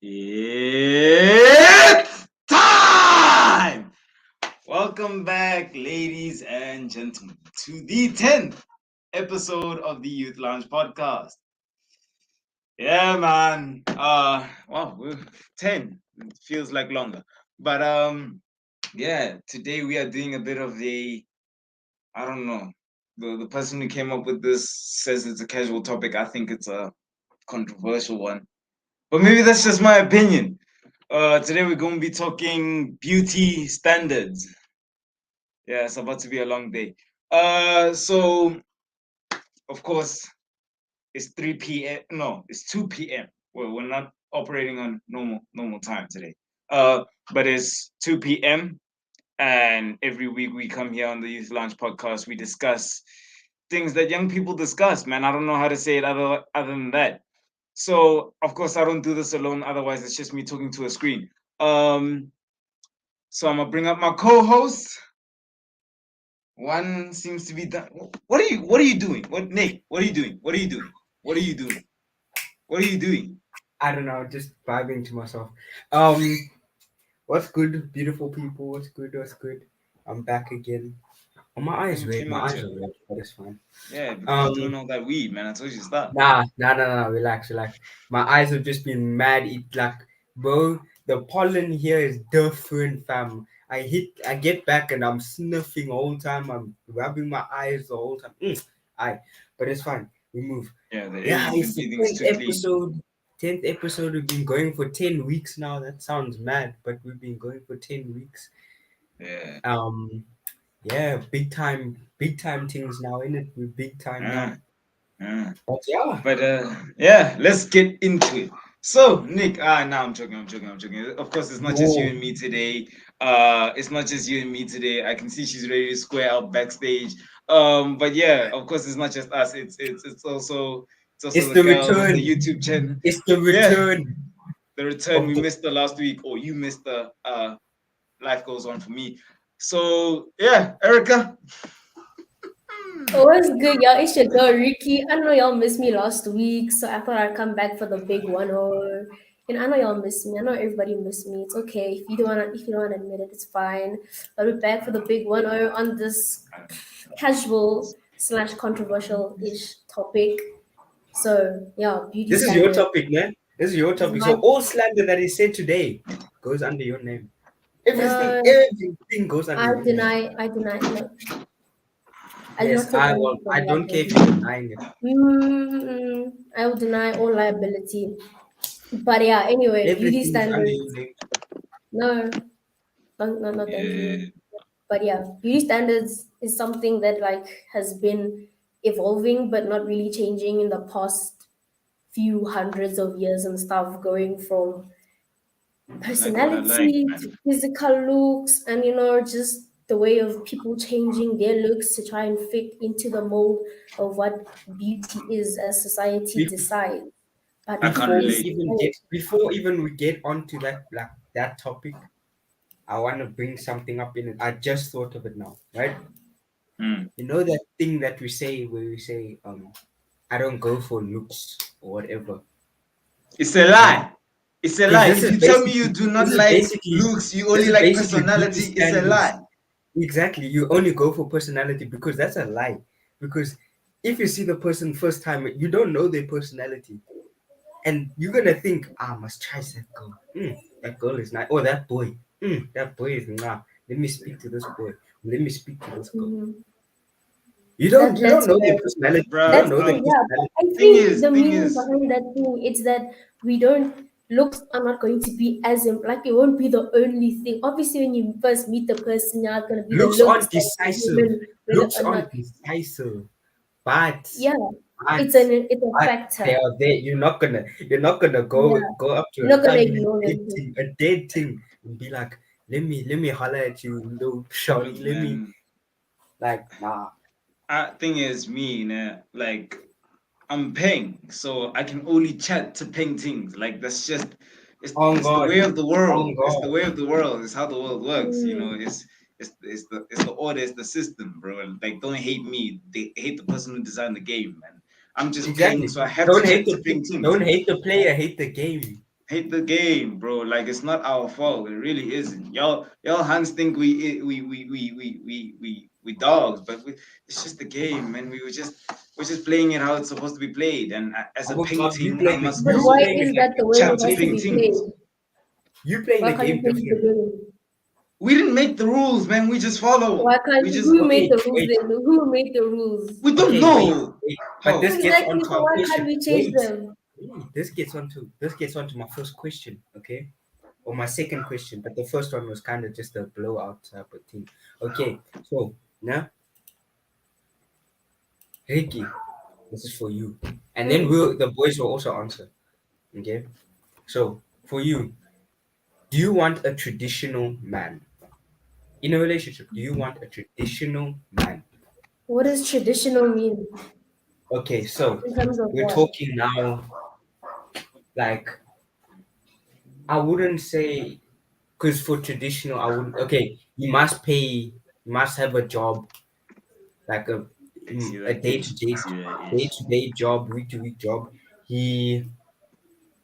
It's time! Welcome back, ladies and gentlemen, to the 10th episode of the Youth Lounge podcast. Yeah, man. Wow, 10. It feels like longer. But yeah, today we are doing a bit of I don't know. The person who came up with this says it's a casual topic. I think it's a controversial one. But maybe that's just my opinion. Today we're going to be talking beauty standards. Yeah, it's about to be a long day. So of course it's 3 p.m. No, it's 2 p.m. Well, we're not operating on normal time today. But it's 2 p.m. and every week we come here on the Youth Lounge podcast. We discuss things that young people discuss. Man, I don't know how to say it other than that. So of course I don't do this alone. Otherwise, it's just me talking to a screen. So I'm gonna bring up my co-host. One seems to be done. What are you doing? What Nick? What are you doing? What are you doing? What are you doing? What are you doing? I don't know, just vibing to myself. What's good, beautiful people? What's good? What's good? I'm back again. Oh, my eyes red. Came My out eyes to are red, but it's fine. yeah, because you're doing Um, all that weed, man. I told you to stop. nah. Relax, relax. My eyes have just been mad. It like, bro, the pollen here is different, fam. I get back and I'm sniffing the whole time. I'm rubbing my eyes the whole time. But it's fine. We move. Yeah, the air Yeah, you've been it's the breathing is tenth too clean. episode. 10th episode. We've been going for 10 weeks now. That sounds mad, but we've been going for 10 weeks. Yeah. Um, yeah, big time things now, in it. We're big time Uh, now. uh. But yeah, But yeah, let's get into it. So, Nick, no, I'm joking. Of course, it's not just you yo, and me today. It's not just you and me today. I can see she's ready to square out backstage. But yeah, of course, it's not just us. It's also it's the the girls of the return. YouTube channel. It's the Yeah, return the return. of We the. missed the last week, or you missed the life goes on for me. So yeah, Erica. Oh, what's good, y'all? It's your girl Ricky. I know y'all missed me last week, so I thought I'd come back for the big one. Or, and I know y'all missed me. I know everybody missed me. It's okay if you don't wanna admit it, it's fine. But we're back for the big one. Or on this casual slash controversial ish topic. So yeah, beauty This is your standard. topic, man. This is your It's topic. my So all slander that is said today goes under your name. Everything, no. everything goes under your name. I deny. No, I do Yes, not take well, anything I from don't care that. if you're denying it. I will deny all liability. But yeah, anyway, beauty Everything is under your standards. name. No, no, thank Yeah, you. But yeah, beauty standards is something that like has been evolving, but not really changing in the past few hundreds of years and stuff, going from I like what I like, personality man. to physical looks, and just the way of people changing their looks to try and fit into the mold of what beauty is as society Bef- decides. But I can't Before we relate. beauty even get, before even we get onto that, like that topic, I want to bring something up in it. I just thought of it now, right? Hmm. You know that thing that we say where we say, I don't go for looks or whatever, It's a right? lie. It's a Because lie. If you tell me you do not like looks, you this only is like basically beauty personality, it's a standards. lie. Exactly. You only go for personality because that's a lie. Because if you see the person first time, you don't know their personality. And you're gonna think, I must try that girl. That girl is nice. Or that boy. That boy is nah. Let me speak to this boy. Let me speak to this girl. Mhm. You don't That's know their fair. personality. You Bruh, don't That's know their true, yeah. But personality. I thing think is, the thing meaning is, behind that thing is that we don't looks are not going to be as like it won't be the only thing. Obviously, when you first meet the person, you're not gonna be the Looks looks aren't that the decisive. human will Looks or not. aren't decisive. But Yeah, but it's a but they factor. are there. You're not gonna Yeah, go up to you're a not gonna thug in ignore them. a dead thing and be like, let me holler at you, little shawty. look, Let me man. like nah. Thing is, me, nah, like I'm paying, so I can only chat to paying things. Like that's just On it's the God, way of the on world. It's the God. way of the world. It's how the world works. Mm, It's the order. It's the system, bro. Like don't hate me. They hate the person who designed the game, man. I'm just paying, Exactly. so I have to Don't hate chat to the paying things. don't hate the player, hate the game. hate the game, bro. Like it's not our fault. It really isn't. Y'all Hans think we dogs, but it's just the game, man. We're just playing it how it's supposed to be played. And as a pink You team, I playing it. must But You why also playing is it like that the a way it chat to has to champion. pink be played? teams. You playing Why the can't you game change the different. game? We didn't make the rules, man. We just follow. Why can't We just who made Okay, the rules wait. then? Who made the rules? we don't Okay, wait, know wait. But how. this gets Exactly. onto So our why can't question. we change Wait. them? This gets onto my first question, okay? Or my second question, but the first one was kind of just a blowout type of thing. Okay, so now Ricky, this is for you. And then Mm. the boys will also answer. Okay. So for you, do you want a traditional man? In a relationship, do you want a traditional man? What does traditional mean Okay, so in terms of we're what? talking now like I wouldn't say because for traditional I wouldn't okay, you must have a job, like I see a that day to ish. I day see that day ish. to day job, week to week job. He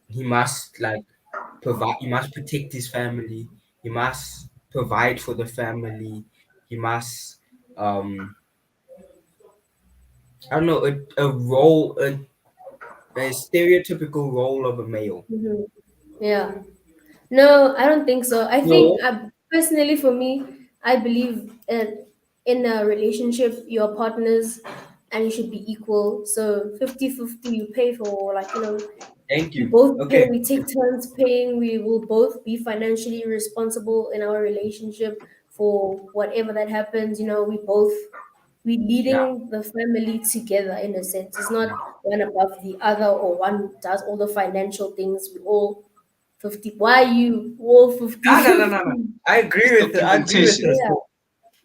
he must like provide, he must protect his family, he must provide for the family, he must um I don't know, a stereotypical role of a male. Hmm. Yeah. No, I don't think so. I think No, personally for me, I believe in a relationship, you're partners and you should be equal. So 50-50, you pay for, like, thank we you. both pay, Okay, we take turns paying, we will both be financially responsible in our relationship for whatever that happens. We yeah, leading the family together in a sense. It's not one above the other or one does all the financial things. We all 50. Why you all 50 no, no, no, no, no. 50? It's I agree with her. documentation. Yeah, So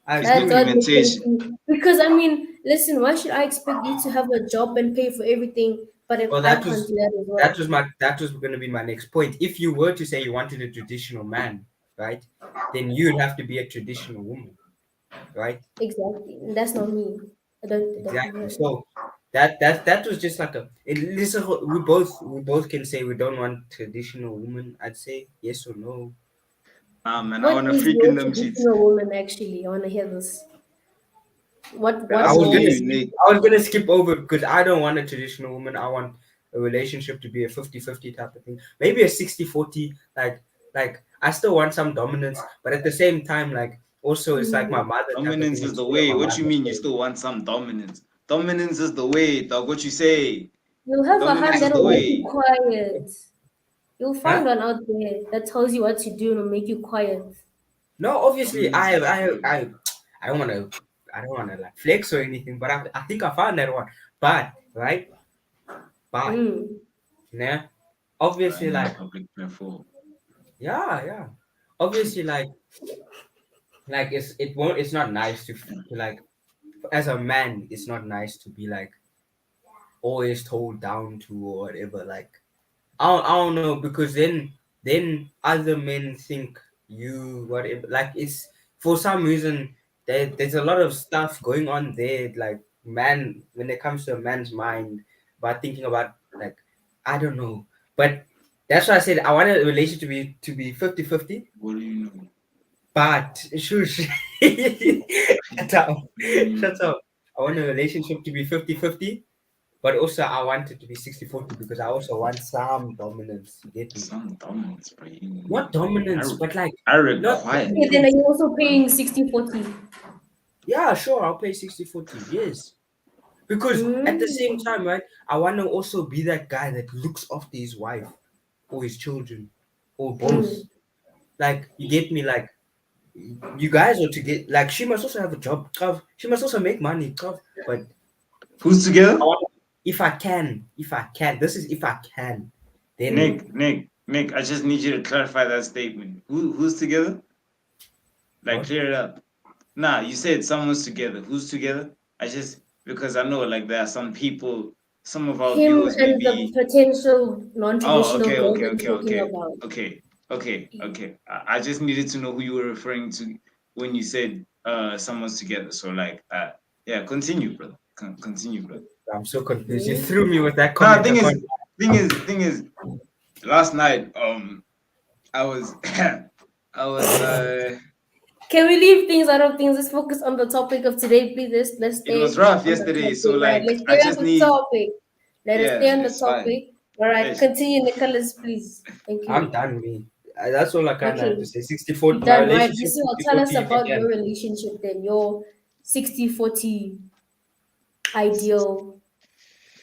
I It's agree that's with what her. makes sense documentation. to me. Because I mean, listen, why should I expect you to have a job and pay for everything, but if Well, I can't do that as well? that was going to be my next point. If you were to say you wanted a traditional man, right, then you'd have to be a traditional woman, right? Exactly. And that's not me. I don't do that for Exactly. her. So that was just like a. Listen, we both can say we don't want traditional woman. I'd say yes or no. Man, I What want to is freak in your them sheets. traditional woman actually? I want to hear this. But What I was asking gonna role? you, skip. Nick. I was gonna skip over because I don't want a traditional woman. I want a relationship to be a 50-50 type of thing. Maybe a 60-40. Like I still want some dominance, but at the same time, like also it's like my Mm, mother type of Dominance thing is the instead of way. my What you mother. mean? You So still want some dominance? Dominance is the way, dog. What you say? you'll have a Dominance hand is that'll the make you way. quiet. You'll find huh? one out there that tells you what to do and will make you quiet. No, obviously Dominance is I don't wanna like flex or anything, but I think I found that one. But right, but Mm. yeah, obviously in like public platform. yeah, obviously like it's not nice to like as a man it's not nice to be like always told down to or whatever. Like I don't know because then other men think you whatever. Like it's for some reason there's a lot of stuff going on there. Like man, when it comes to a man's mind, about thinking about like I don't know, but that's why I said I want a relationship to be 50-50. What do you know? But shush, shut up, What do you shut know? up. I want a relationship to be 50-50, but also I want it to be 60-40 because I also want some dominance. You get me? Some dominance, bro. Not dominance, I, but like I not require Okay, then are dominance. you also paying 60-40? Yeah, sure, I'll pay 60-40. Yes. Because at the same Mm. time, right, I want to also be that guy that looks after his wife or his children or both. Mm. Like, you get me? Like, you guys are to get, like, she must also have a job. Bruv. She must also make money. Bruv. But Who's I together? want, if I can, this is if I can, then Mm. Nick. I just need you to clarify that statement. Who's together? Like what? clear it up. Nah, you said someone's together. Who's together? I just because I know like there are some people, some of our Him viewers may and the be. potential Oh, non-traditional okay, girl okay, that okay, you're talking okay, about. okay, okay. I just needed to know who you were referring to when you said someone's together. So like yeah, continue, brother. Continue, brother. I'm so confused. You Mm. threw me with that Nah, comment. I can't. thing is, Last night, I was, I was, Can we leave things out of things? Let's focus on the topic of today, please. Let's it was stay rough on the yesterday. So topic, right? like, Let's I stay on just the need, topic. Let us stay yeah, on the it's fine. topic. All right, Ish. continue, Nicholas, please. Thank I'm you. done, me. That's all I kind of have to Okay, say. 64, you're my done, right? relationship, This will tell 60-40, us if you about your can. relationship then, your 60-40 ideal.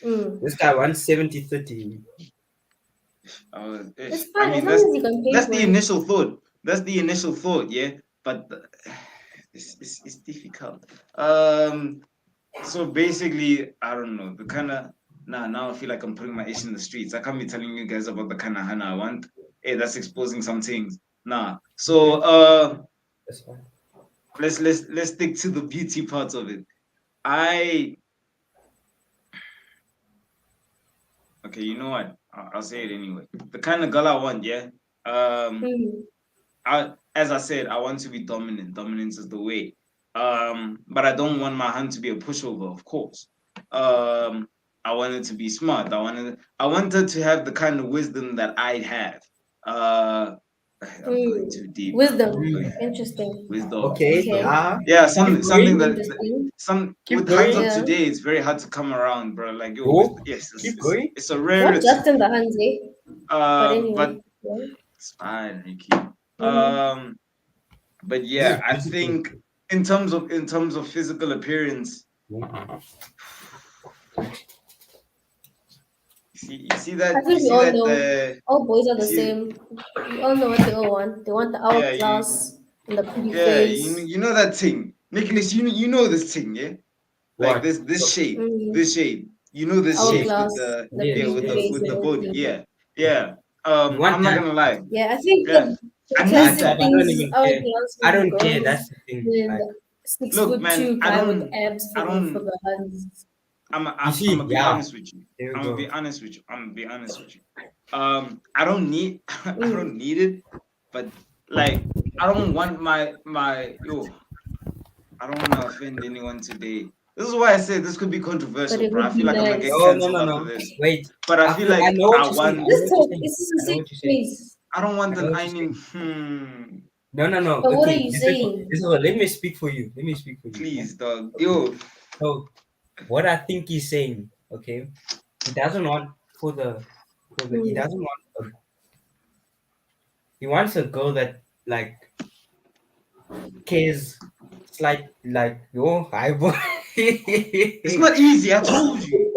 Mm. This guy wants 70-30. It's Ish. I fine as mean, long as you can pay that's for the it. initial thought. That's the initial thought, yeah. But it's difficult. So basically, I don't know the kind of now I feel like I'm putting my ish in the streets. I can't be telling you guys about the kind of Hannah I want. Hey, that's exposing some things. Nah. So Okay, that's fine. let's stick to the beauty parts of it. I okay, you know what? I'll say it anyway. The kind of girl I want, yeah. Um, Mm. as I said, I want to be dominant. Dominance is the way. But I don't want my hand to be a pushover, of course. Um, I wanted to be smart. I wanted to have the kind of wisdom that I have. Uh, I'm going Mm. too deep now. I'm Wisdom. Mm. going Interesting. Okay, wisdom. Okay. Yeah, keep something going, that Interesting. some keep with hands of going. Yeah. today, it's very hard to come around, bro. Like yo, Go, yes, keep going. it's a Not just rarity. in the hands, eh? But But anyway. Yeah. it's fine, Ricky. Mm. Um, but This yeah, is I beautiful. think in terms of physical appearance, I you think we see all that know all boys are you the see same. We all know what they all want. They want the yeah hourglass and the pretty yeah face. you know that thing, Nicholas. You know this thing, yeah, like What? Mm. this shape. You know this shape Yes, with Hourglass, the the yeah yes, pretty yes, face with and the yes. body, everything. yeah yeah. You want I'm not that? gonna lie, Yeah, I think yeah, the I need classic I that. things don't is even care. hourglass for I the don't care. girls, That's the thing. then Like, the six Look, foot man, two guy with abs I for don't. the hands. you I'm see, gonna be yeah, honest with you. there we I'm gonna go. be honest with you. I'm gonna be honest with you. I don't need I Mm. don't need it, but like I don't want my yo. I don't want to offend anyone today. This is why I say this could be But controversial, it bro. I would feel be like I'm gonna get No, nice. no, cancelled no, after no. this. Wait. But I feel I like know what you're saying. I know Just what you're talk. saying. This is a I know safe what you're saying. space. I don't I want know an what I you're mean saying. No, no, no. But what are Okay, you this is what saying? let me speak for you. Let me speak for you. Yeah? please, dog. Okay. Yo, So what I think he's saying, okay, he doesn't want he Mm. doesn't want he wants a girl that like cares slight like yo hi boy. it's not easy. I told you.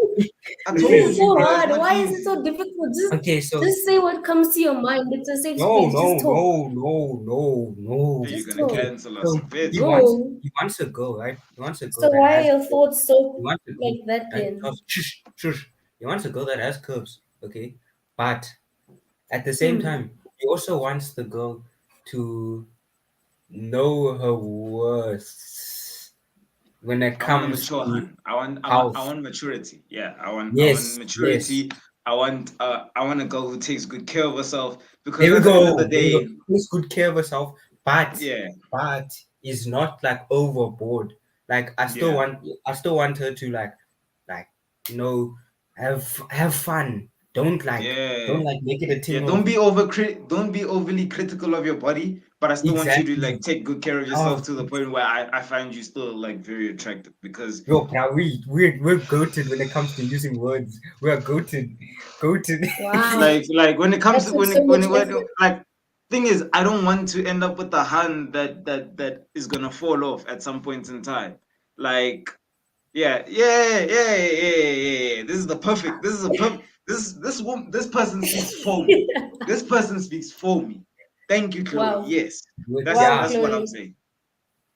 I This told is you, so bro. It's hard. not Why is it easy. so difficult? Okay, so Just say what comes to your mind. It's a safe no, space. Just no, talk. no, no, no, Hey, no. you're Just gonna talk. Okay, cancel us. so Bitch. No. he wants a girl, right? He wants a girl So that why are has your thoughts so he wants a girl, like that right? then? Shush, shush. He wants a girl that has curves, okay? But at the same Hmm. time, he also wants the girl to know her worth when it I want a comes mature to hand. I house. want maturity. Yeah, I want Yes, yes. maturity. I want a girl who takes good care of herself because There we at the end of the go. There we go. day, Takes good care of herself, but yeah, but is not like overboard. Like yeah, I still want her to like you know have fun. yeah, Don't like make it a yeah. thing of Don't be overly critical of your body, but I still want you to like exactly. take good care of yourself Oh, to the point where I find you still like very attractive because yo, bro, we're goated when it comes to using words. We're goated, goated. Wow. like when it comes That to took so much effort. like thing is I don't want to end up with a hand that is gonna fall off at some point in time. Like yeah. This is the perfect. This is a perfect. This person speaks for me. This person speaks for me. Thank you, Chloe. Wow. Yes, Wow, Yeah, that's what I'm Chloe. saying.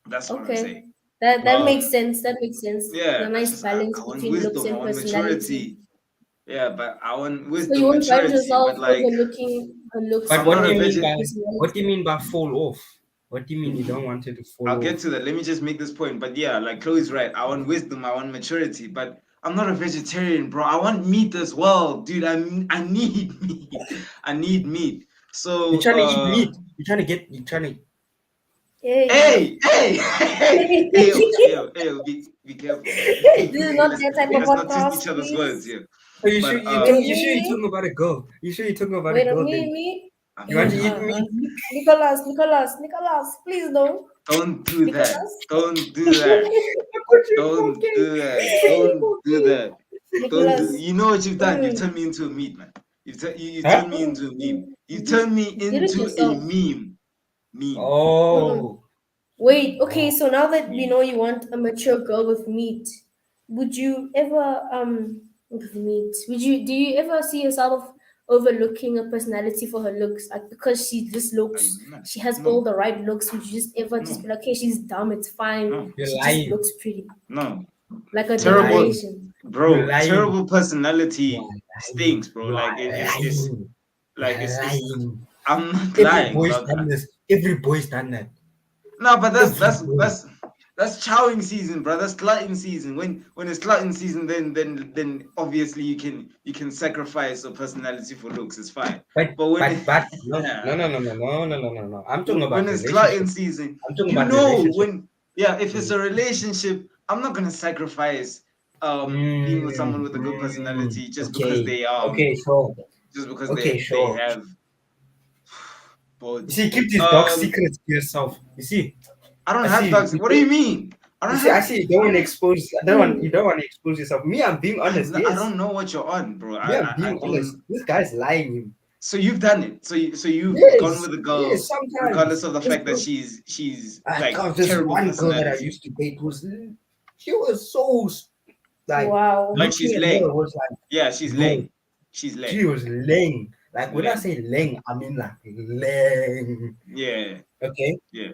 That's what I'm Okay. saying. That makes Um, sense. That makes sense. yeah, The nice balance I want between looks wisdom. I and want personality. maturity. Yeah, but I want So you wisdom, won't find maturity. yourself But like, overlooking her looks but I'm what not do a you or mean veget. by what do you personality. mean by fall off? What do you mean you don't want it to I'll fall get off? to that. Let me just make this point. But yeah, like Chloe's right. I want wisdom. I want maturity. But I'm not a vegetarian, bro. I want meat as well, dude. I need meat. I need meat. You're So trying to eat meat. You're trying to Hey. hey, be careful, man. This is not let's that type of let's not twist podcast, each other's words please. here. Are you sure But you Wait, you sure you're me? talking about a girl? You sure you're talking about a Wait, girl me, then? me? I'm You want to telling eat you, meat? Nicholas, please no. don't do that. Nicholas? Don't do that. What you Don't talking? do that. What you Don't do talking? that. Don't do. Nicholas. You know what you've done? You've Mm, turned me into a meat, man. You Huh? turned me into a meme. You turned me you did it into a yourself. meme. Meme. Mm-mm. Oh. Wait, okay, Oh. so now that we Meme. know you want a mature girl with meat, would you ever with meat? Do you ever see yourself overlooking a personality for her looks? Like because she just Are you looks mad? she has all No. the right looks, would you just ever just No. be like, okay, she's dumb, it's fine. No. You're She just lying. looks pretty. No. Like a You're Terrible, lying. decoration. You're bro. lying. Terrible You personality are lying. stinks, bro. You Like are it's lying. You like are it's. lying. I'm not Every lying boy's about done that. this. Every boy's done that. No, but Every boy. that's chowing season, bro. That's glutton season. When it's glutton season, then obviously you can sacrifice a personality for looks. It's fine. But But when but no. I'm talking when about it's glutton relationship. season, I'm talking you about know relationship. when yeah, if it's a relationship, I'm not gonna sacrifice being with someone with a good personality Okay. just because Okay, they sure. have You but see, keep these dark um secrets to yourself. You see, I don't I have see. dogs. What do you mean? I You don't see, I have see. You don't want to expose. You Mm. don't want to expose yourself. Me, I'm being honest. I Yes, don't know what you're on, bro. me, I'm I being honest. don't. This guy's lying. So you've done it. So you've gone Yes, with a yes. girl, regardless Sometimes of the this fact that girl, she's I like got this terrible one girl that I personality. used to date she was so like Wow. Like looking she's at her lame. was like Yeah, she's no, lame. She's she lame. was laying. Like when I Lame. say laying, I mean like laying. Yeah, Okay, yeah.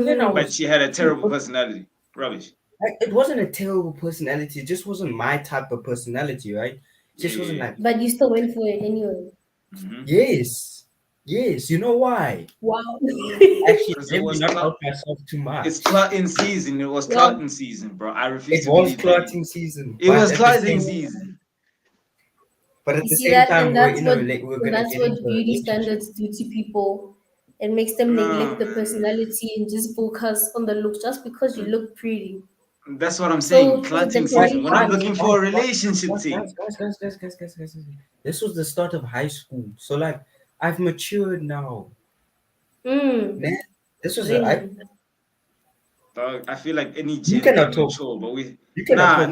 then I Mm-hmm. But was. she had a terrible personality. Rubbish. Like it wasn't a terrible personality, it just wasn't my type of personality, right? It Yeah, just yeah, wasn't yeah. like But you still went for it anyway. Mm-hmm. yes, yes. You know why? Wow. Actually, Because it let me was not out myself too it's much. clotting season. It was Well, clotting season, bro. I refuse It to was believe that clotting season, it but was at the clotting same, season. but at you the see same that, time, and we're in a we're gonna that's get what into a beauty relationship. standards do to people. It makes them No, neglect the man. personality and just focus on the looks just because you look pretty. That's what I'm saying. So it's a Clotting But season. We're not but looking decoration. for a but relationship thing. guys. This was the start of high school, so like I've matured now, Mm, man. This was a I. really? Dog, I feel like any You gen cannot can talk. mature, but we You cannot talk.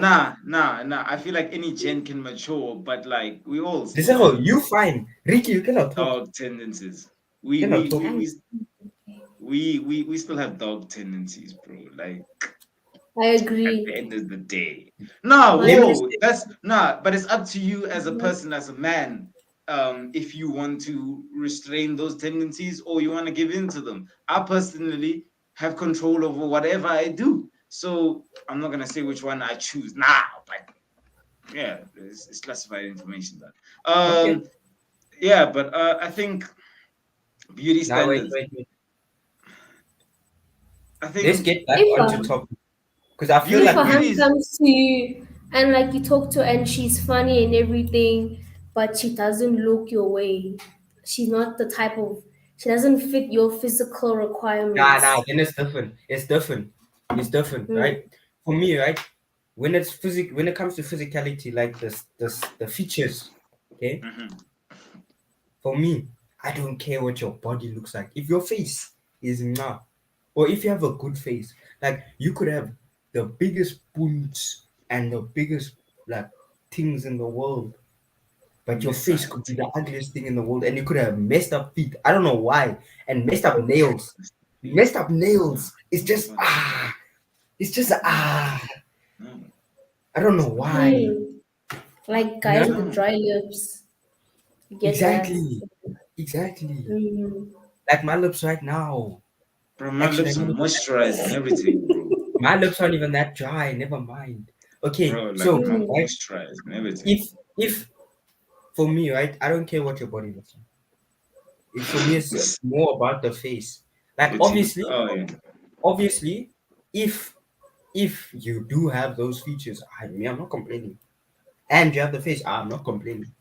nah. I feel like any gen can mature, but like we all This still is have all you fine. Ricky, you cannot talk. dog tendencies. You We cannot we talk. we I'm, we we still have dog tendencies, bro. Like I at agree. the end of the day. Nah, Let me Honest. whoa, just that's nah, but it's up to you as a person, as a man, if you want to restrain those tendencies or you want to give in to them. I personally have control over whatever I do. So I'm not gonna say which one I choose now, but yeah, it's classified information that. okay. Yeah, but I think beauty Now standards. wait. I Let's think get back If onto topic because I feel if beauty a like we. hun beauty is comes to you and like you talk to her and she's funny and everything, but she doesn't look your way. She's not the type of she doesn't fit your physical Nah. requirements. Then it's different. It's different. It's different, Mm, right? For me, right? When it comes to physicality, like the features, okay. mhm. For me, I don't care what your body looks like. If your face is not, or if you have a good face, like you could have the biggest boons and the biggest like things in the world, but your face Messiah. could be the ugliest thing in the world, and you could have messed up feet. I don't know why, and messed up nails. Messed up No, nails. It's no, just no, ah. It's just no, ah. no, I don't know no, why. mm. Like You guys know with no. dry lips. You get that. exactly, exactly. Mm. Like my lips right now. Bro, my Actually, lips they're are not even moisturized and everything, bro. my lips aren't even that dry. Never mind. Okay, Bro, like so my Mm. right, moisturized and everything. if for me, right, I don't care what your body looks like. It for me, it's more about the face. Like Your teeth. Oh yeah. obviously, if you do have those features, I'm not complaining. And you have the face, I'm not complaining.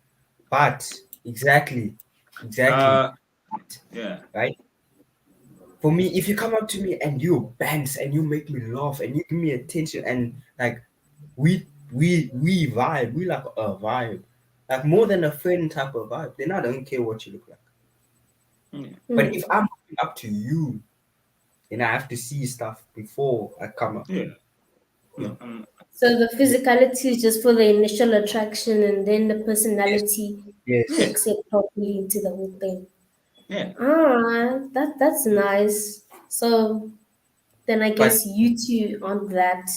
But exactly, Uh yeah. right? For me, if you come up to me and you bangs and you make me laugh and you give me attention and like we vibe, we like a vibe. like more than a friend type of vibe. Then I don't care what you look like. Yeah. But if Mm. I'm looking up to you, then I have to see stuff before I come up to Yeah. you. No, No. So the physicality is just for the initial attraction, and then the Yes. personality yeah. Yes. takes it properly into the whole thing. Yeah. Ah, that's nice. So then I But guess you two aren't that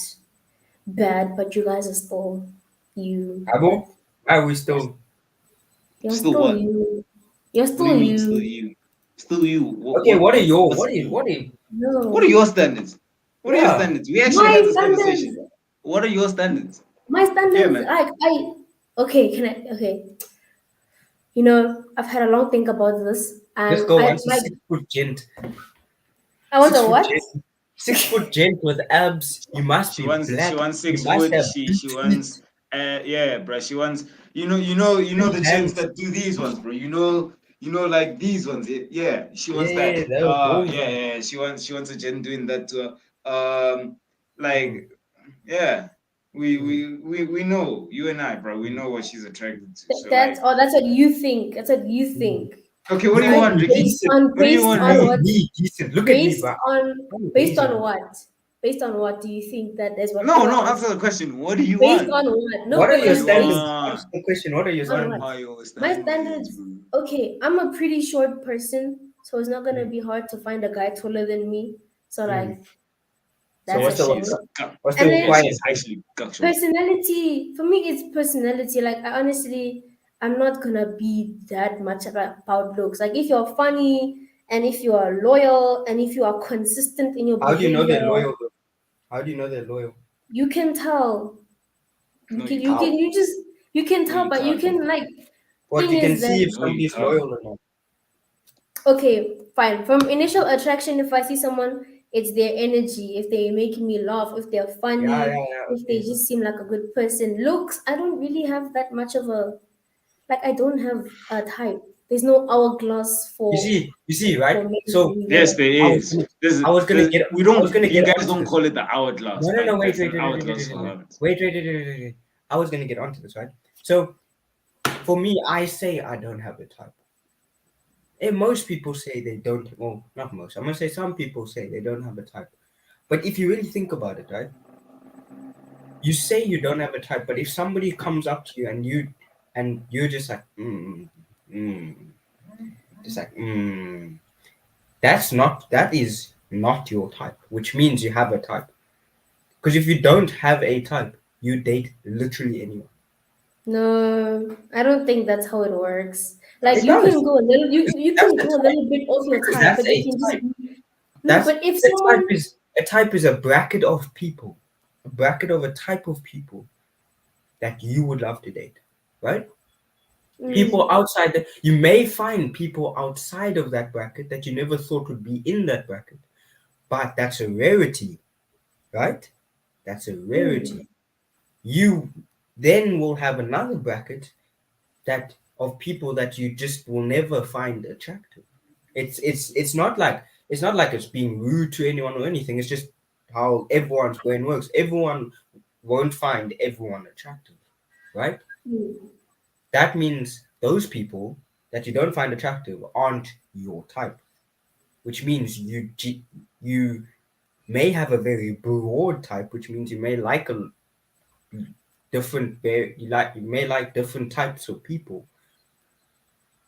bad, but you guys are still you. Abo, I will still. You're Still still what? you. You're What do still you mean? Still you. you? Still you? Okay, what are your What's you? What are No. your standards? What are your yeah? standards? We actually My had this standards. conversation. What are your standards? My Yeah, standards. man. Like I. Okay. Can I? Okay. I've had a long think about this, This and girl I wants a like. 6 foot gent. I want Six a foot what? gent. 6 foot gent with abs. You must be She black. wants You six must foot. have She big she feet, wants yeah, bro. She wants you know three the gents hands. that do these ones, bro. You know like these ones. Yeah, she wants that. Yeah, those Yeah, ones. yeah. She wants a gent doing that to her. Mm, Like yeah. We, mm, we we we know you and I, bro. We mm, know what she's attracted to. So That's like, oh, that's what you think. That's what you mm. think. okay, what do Look you at Like want, me, Ricky? decent. What do you want, on Me, Ricky? what? me, decent. Look at me, Based bro. on I'm based amazing, on bro. what? Based on what do you think that is what No, people no. are Answer looking? the question. What do you Based want? on what? No, What are What do your because you standards? based want? Answer the question. What are your on What what? standards? are your My standards, standards. bro? Okay, I'm a pretty short person, so it's not gonna Mm, be hard to find a guy taller than me. So mm. like So that's Yeah, a thing. what's the And yeah, then required she's height? actually got short. personality for me, it's personality. Like I honestly, I'm not gonna be that much about looks. Like if you're funny and if you are loyal and if you are consistent in your How do you know they're behavior, loyal, though? How do you know they're loyal? you can tell. You No, can you you can't. can How? you just you can No, tell, you but you can't. can like What thing you can is that see if No, you somebody's can't. loyal or not. okay, fine. From initial attraction, if I see someone, it's their energy. If they make me laugh, if they're Yeah, funny, yeah, yeah. if they Okay. just seem like a good person. Looks, I don't really have that much of a like. I don't have a type. There's no hourglass You see, right? for men and So women. Yes, there I was is. gonna, I was gonna get, I was gonna You get guys onto don't this. call it the hourglass. No, no, no. Like Wait, that's wait, an wait, wait, wait, wait, hourglass wait, for wait, humans. wait, wait, wait, wait, wait, wait. I was gonna get onto this, right? So for me, I say I don't have a type. And most people say they don't. Well, not most. I'm gonna say some people say they don't have a type. But if you really think about it, right? You say you don't have a type, but if somebody comes up to you and you're just like, mm, just like, that is not your type, which means you have a type. Because if you don't have a type, you date literally anyone. No, I don't think that's how it works. Like It you does. can go a little, you That's can a go a type little bit off your because type, that's but they a can just type. be no. That's But if a type someone, is a type is a bracket of people, a bracket of a type of people that you would love to date, right? People mm, outside that you may find people outside of that bracket that you never thought would be in that bracket, but that's a rarity, right? That's a mm, rarity. You then will have another bracket that of people that you just will never find attractive. It's not like it's being rude to anyone or anything. It's just how everyone's brain works. Everyone won't find everyone attractive, right? mm. That means those people that you don't find attractive aren't your type, which means you may have a very broad type, which means you may like a you may like different types of people,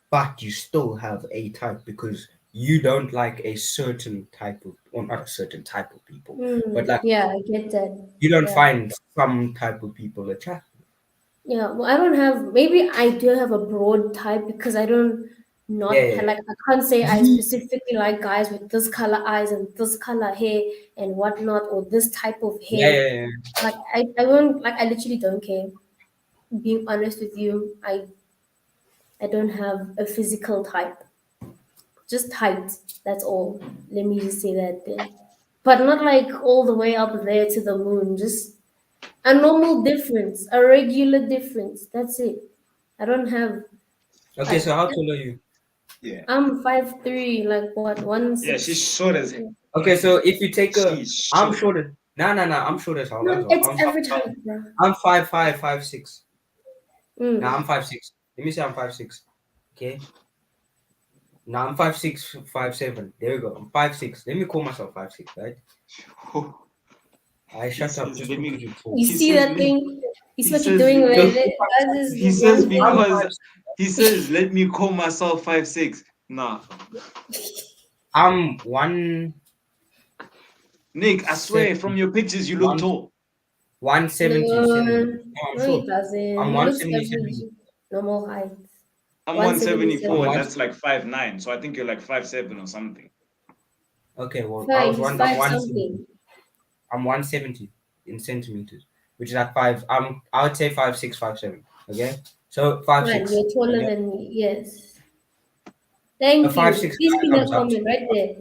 but you still have a type because you don't like a certain type of, or not a certain type of people, but like Yeah, I get that. you don't Yeah. find some type of people attractive. Yeah, well, I don't have. Maybe I do have a broad type because I don't Yeah, not yeah, like I can't say I yeah. specifically like guys with this color eyes and this color hair and whatnot or this type of Yeah, hair. yeah, yeah. Like I won't like I literally don't care. Being honest with you, I don't have a physical type. Just height. That's all. Let me just say that then. But not like all the way up there to the moon. Just a normal difference, a regular difference. That's it. I don't have Okay, like so how tall are you? Yeah, I'm 5'3", like what yeah. She's 1'6". short as Okay, so if you take a, she's I'm short. shorter. No, I'm short as hell as No, well. it's every time, bro. I'm 5'5", 5'6". No, Mm. I'm 5'6". Let me say I'm 5'6". Okay. Now I'm 5'6", 5'7". There we go. I'm 5'6". Let me call myself 5'6", right? I He shut up says, just let because me. you talk. You He see says, that thing? You see he what you're says, doing So there? you're That is he says one I'm thing. because 5'6". he says, let me call myself 5'6". Nah, I'm one Nick, I swear, from seventy your pictures, you look one tall. 170 centimeters. No, No, I'm no, he short. doesn't. I'm He looks 170 centimeters. average, normal height. I'm 174, I'm 177. and one. that's like 5'9". So I think you're like 5'7" or something. Okay, well, I Fine, was he's one. I'm five 170. something. I'm 170 in centimeters, which is at five. I would say 5'6", 5'7". Okay, so five Fine, six. you're taller Okay, than me. Yes. a Thank five you. six Please pin guy that comes up to comment me. right there.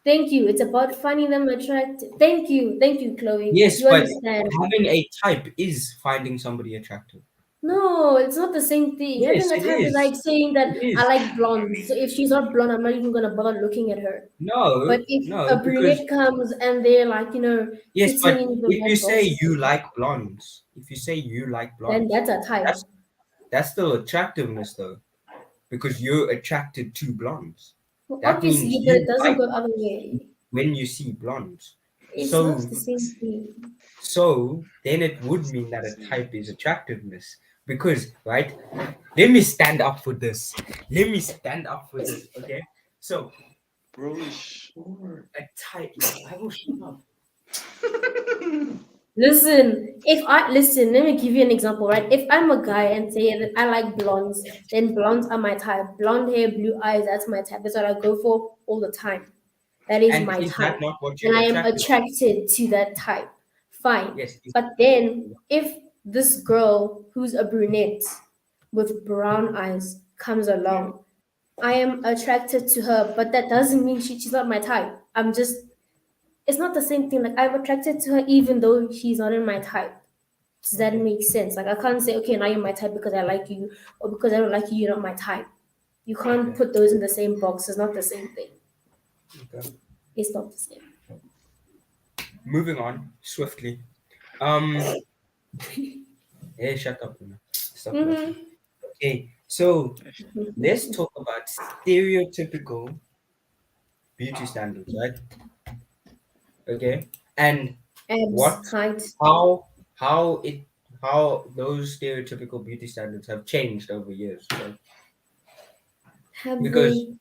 Thank you. It's about finding them attractive. Thank you. Thank you, Chloe. Yes, You but understand. having a type is finding somebody attractive. No, it's not the same thing. Having Yes, a it type is is. like saying that It I is. like blondes. So if she's not blonde, I'm not even gonna bother looking at her. But No, if a no, because brunette comes and they're like, yes, fitting but in the if you right say boxes, you like blondes, if you say you like then blondes, that's a type. that's that's still attractiveness though, because you're attracted to blondes. Well, That means obviously, but it you doesn't like go the other way. when you see blondes. It's not So the same thing. then it would mean that a type is attractiveness. Because, right? Let me stand up for this. Let me stand up for this. Okay. So Bro is short. a type, I will shut up. Listen, let me give you an example, right? If I'm a guy and say that I like blondes, then blondes are my type. Blonde hair, blue eyes, that's my type. That's what I go for all the time. That is And my is that type. not what And you're I am attracted to? attracted to that type. Fine. Yes. But then if this girl who's a brunette with brown eyes comes Yeah. along, I am attracted to her, but that doesn't mean she's not my type. It's not the same thing. Like I'm attracted to her even though she's not in my type. Does that make sense? Like I can't say, okay, now you're my type because I like you, or because I don't like you, you're not my type. You can't Okay. put those in the same box. It's not the same thing. Okay. It's not the same. Moving on swiftly. Um. Hey, shut up. Luna. Stop laughing. Mm-hmm. Okay. So let's talk about stereotypical beauty standards, right? Okay. And Abs, what, height. how, how it, how those stereotypical beauty standards have changed over years, right? Have Because they?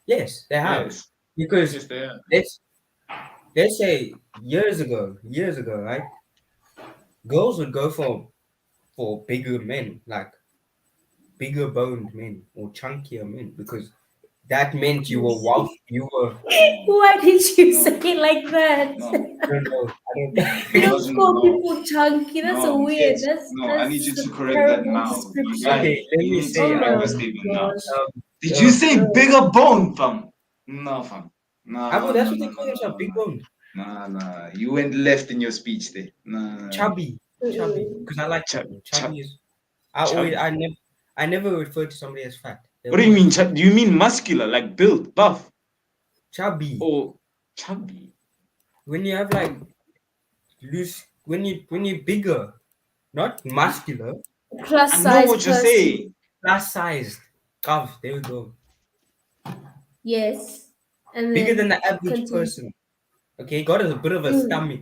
yes, they have. Yes. Because Yes, they are. let's let's say years ago, right? Girls would go for bigger men, like bigger boned men or chunkier men, because that meant you were wealth. You were Why did you say No, it like that? no, I don't know. I no. You It don't. don't wasn't. call No, people chunky. That's a no. weird. It's That's no. I need you that's to a correct that terrible now. You guys, description. Okay, let you me need to say Oh correct my that statement now. gosh. Did you say No. bigger bone, fam? No, fam. Abu, No, that's no, what they no, call no, no, themselves, no, big no. boned, Nah, nah. You went left in your speech there. Nah, nah, nah. chubby, chubby. Mm-mm. Because I like Chub, chubby. chub, Chubby is. chubby. I never refer to somebody as fat. They What do you always mean? Do you mean muscular, like built, buff, chubby. or chubby? When you have like loose, when you're bigger, not muscular, I Plus know size what you're person. saying. plus sized. Curve. There we go. Yes. And Bigger than then the average continue. person. Okay, got a bit of a Mm. stomach.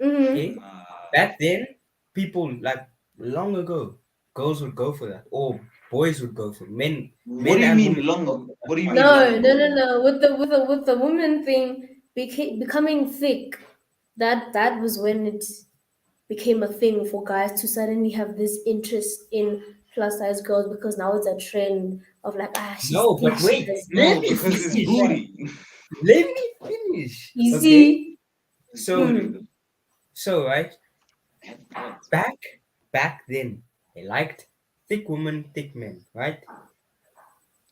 Mm-hmm. Okay, back then, people like long ago, girls would go for that, or boys would go for it. What Men do you and women mean would go long? for that What do you fight. mean long No, no, ago? no, no. With the woman thing becoming thick, that was when it became a thing for guys to suddenly have this interest in plus size girls because now it's a trend of like she's No, thick, but she wait, has let No, me this, because this, it's and finish. that. booty. Let me finish. You Okay, see? It's so booty. Hmm. right What? back then they liked thick women, thick men, right?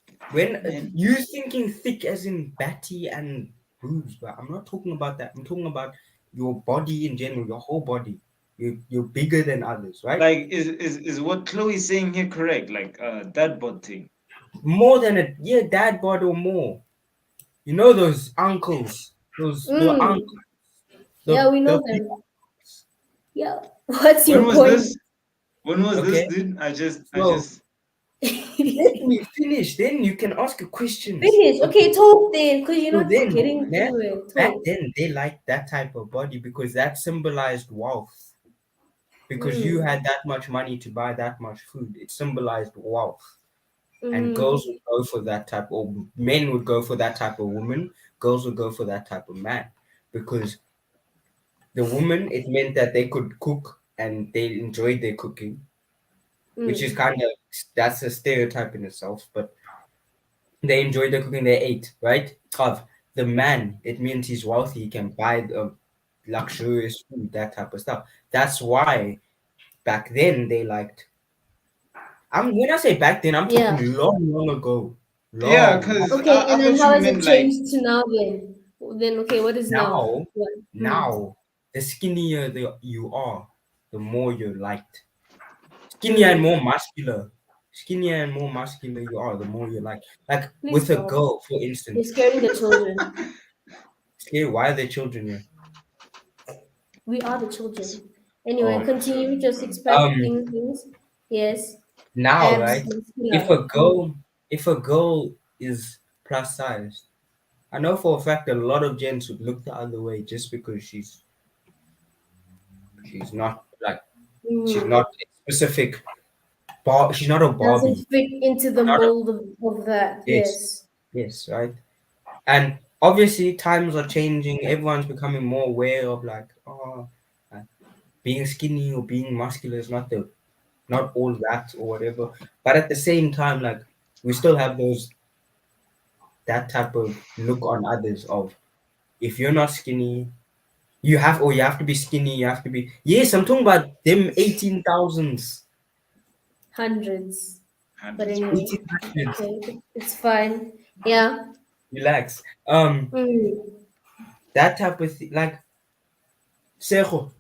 Thick When men. you thinking thick as in batty and boobs, but I'm not talking about that. I'm talking about your body in general, your whole body. You're bigger than others, right? Like, is what Chloe's saying here correct? Like, that bod thing. More than a yeah, dad bod or more. You know those uncles, those the Mm. uncle, Yeah, we the know big them. Yeah. What's When your was point? this? When was this, Okay, dude? I so just. let me finish. Then you can ask your questions. Finish. Okay. Okay, talk then, because you're So not then, getting yeah, through it. back Talk. then they liked that type of body because that symbolized wealth. Because you Mm. had that much money to buy that much food, it symbolized wealth. And Mm-hmm. girls would go for that type, or men would go for that type of woman. Girls would go for that type of man because the woman, it meant that they could cook and they enjoyed their cooking, which is Mm. kind of, that's a stereotype in itself, but they enjoyed the cooking they ate, right? Of the man, it means he's wealthy, he can buy luxurious food, that type of stuff. That's why back then they liked. When I say back then, I'm Yeah. talking long, long ago, Yeah, long, long. because Okay, I and then thought how you has it meant like. changed to now then? Then okay, what is now? Now, What? Mm. now, the skinnier you are, the more you're liked. Skinnier and Mm. more muscular. Skinnier and more muscular you are, the more you're liked. Like Please with a stop. girl, for You're instance. scaring the children. Scary, why are there children here? We are the children. Anyway, Oh, continue with your six pack um, things. Yes. now, Abs, right? If muscular. a girl, if a girl is plus size, I know for a fact a lot of gents would look the other way just because she's not like she's Mm. not a specific she's not a Doesn't Barbie. fit into the Not a mold of that. yes, Yes. yes, right. And obviously times are changing. Everyone's becoming more aware of like, oh, uh, being skinny or being muscular is not all that or whatever. But at the same time, like we still have that type of look on others of if you're not skinny, you have to be skinny. You have to be yes. I'm talking about them 18,000s, Hundreds. But Hundreds, bro. anyway, 1800s. okay, it's fine. Yeah. Relax. Mm. That type of thing, like Sejo,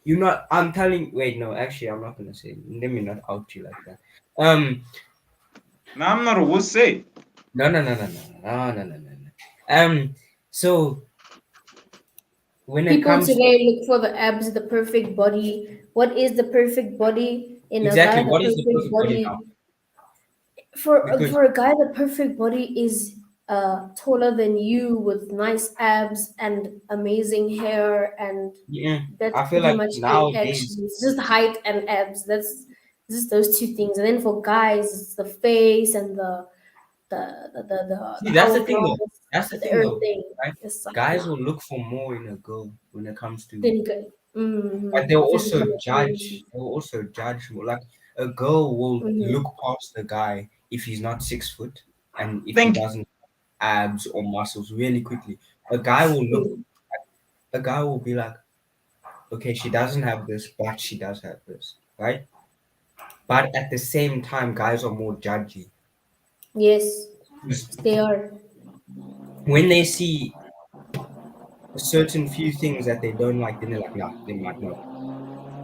you not. I'm telling. Wait, no. Actually, I'm not gonna say. Let me not out you like that. Now I'm not a wuss say. No, no, no, no, no, no, no, no, no, no. So when it People comes today look for the abs, the perfect body. What is the perfect body in a exactly, guy? The what is the perfect perfect body now? body Because for a guy, the perfect body is taller than you with nice abs and amazing hair, and yeah, that's I feel pretty like much it. nowadays, Actually, it's just height and abs. That's just those two things. And then for guys, it's the face and the see, that's the thing hourglass, though. That's the thing though, everything. right? It's like Guys nah, will look for more in a girl when it comes to, then good. but they'll also Physical appearance. judge. They'll also judge more. Like a girl will Mm-hmm. look past the guy if he's not 6 foot and if he Thank you. doesn't have abs or muscles really quickly. A guy will look. Mm. A guy will be like, okay, she doesn't have this, but she does have this, right? But at the same time, guys are more judgy. Yes, 'Cause they are. when they see a certain few things that they don't like, then they're like, nah, they might not.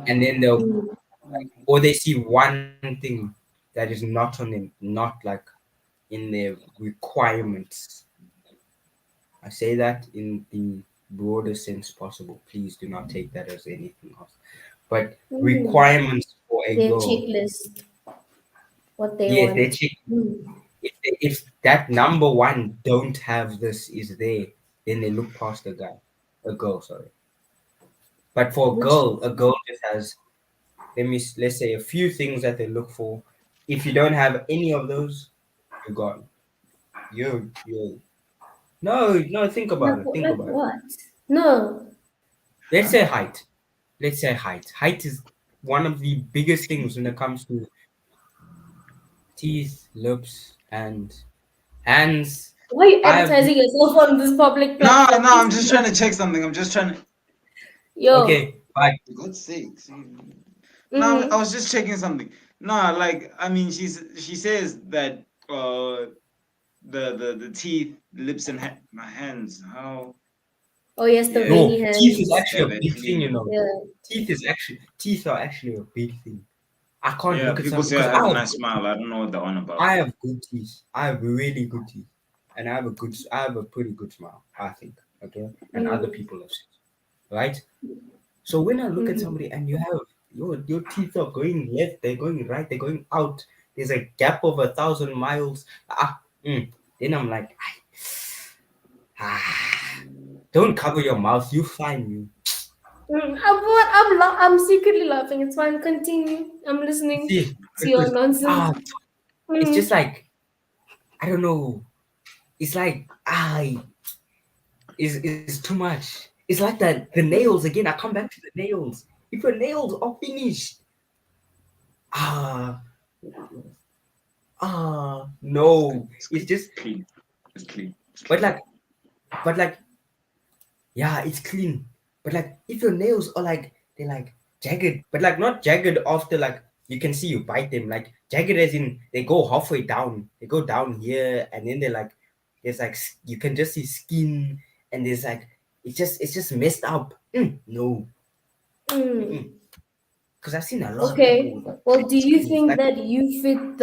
And then they'll, Mm. or they see one thing that is not on them, not like in their requirements. I say that in the broadest sense possible. Please do not take that as anything else. But Mm. requirements for a Their girl, checklist, what they yes, they want. check. Mm. If that number one don't have this is there, then they look past the guy, a girl, sorry. But for Which a girl just has let's say a few things that they look for. If you don't have any of those, you're gone. You no, think about it. Think like about it. what? No. Let's Huh? say height. Let's say height. Height is one of the biggest things when it comes to teeth, lips, and hands. Why are you I have advertising yourself on this public No, platform? no, I'm Please just trying stop. to check something. I'm just trying to. Yo. okay, but For God's sake. See. No, I Mm-hmm. was just checking something. No, like I mean, she says that the teeth, lips, and my hands. How? Oh yes, the Yeah, veiny no, teeth is hands. actually yeah, a they're big thing, you clean. know. Yeah. Teeth are actually a big thing. I can't Yeah, look at people some say because I have a nice smile. I don't know what they're on about. I have good teeth. I have really good teeth, and I have a pretty good smile. I think. Okay, and other Mm. people have said, right? So when I look at Mm-hmm. somebody and you have your teeth are going left, they're going right, they're going out. There's a gap of 1,000 miles. Then I'm like, ah, don't cover your mouth. You find me. I'm secretly laughing. It's fine. Continue. I'm listening See, to your because nonsense. it's Mm. just like I don't know. It's like is too much. It's like that the nails again. I come back to the nails. If your nails are finished, ah It's good. no. It's It's good. just Clean. It's clean. It's but clean. like yeah, it's clean. But like if your nails are like they're like jagged, but like not jagged after like you can see you bite them, like jagged as in they go halfway down. They go down here and then they're like there's like you can just see skin and there's like it's just messed up. No. Mm. Because I've seen a lot of people Okay. with Well, do fake you skin. It's think like that you fit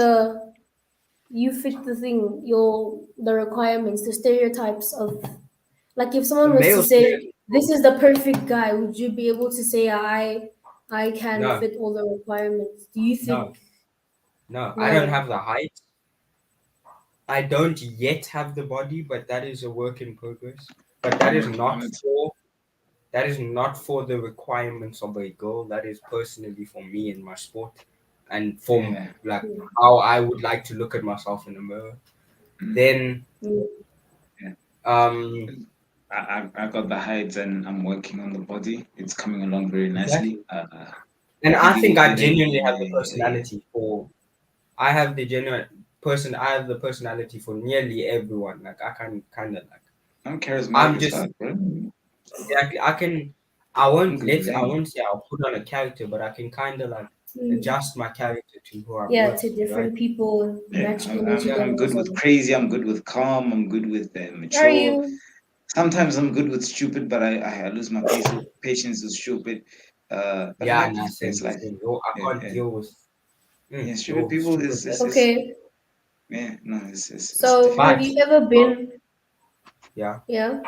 the thing, the requirements, the stereotypes of, like, if the someone was to male say stereotype. this is the perfect guy, would you be able to say I can No, fit all the requirements? Do you no, think no. I don't no? have the height. I don't yet have the body, but that is a work in progress. But I'm working on it. that is not for the requirements of a girl. That is personally for me and my sport, and for Yeah. like Mm. how I would like to look at myself in the mirror. Mm, Then, Mm. yeah. um, I got the heights and I'm working on the body. It's coming along very nicely. exactly. I And I believe think we'll I be there in genuinely have the a year. personality for. I have the genuine person. I have the personality for nearly everyone. Like I can kind of like. I'm charismatic I'm as just fuck, bro. exactly. I can. I I'm won't good with let. I anyone. won't say I'll put on a character, but I can kind of like Mm. adjust my character to who I'm Yeah, with. to Right? different people, Yeah, match energy Yeah. I'm good levels, with and crazy. I'm good with calm. I'm good with are mature. you? Sometimes I'm good with stupid, but I lose my patience with stupid. But Yeah. life Nah. is Same. life. Same. Yo, I Yeah, can't yeah, deal with. yeah. Stupid Yo, people stupid. is Okay. yeah. No, it's So have difficult. But you ever been? yeah. Yeah.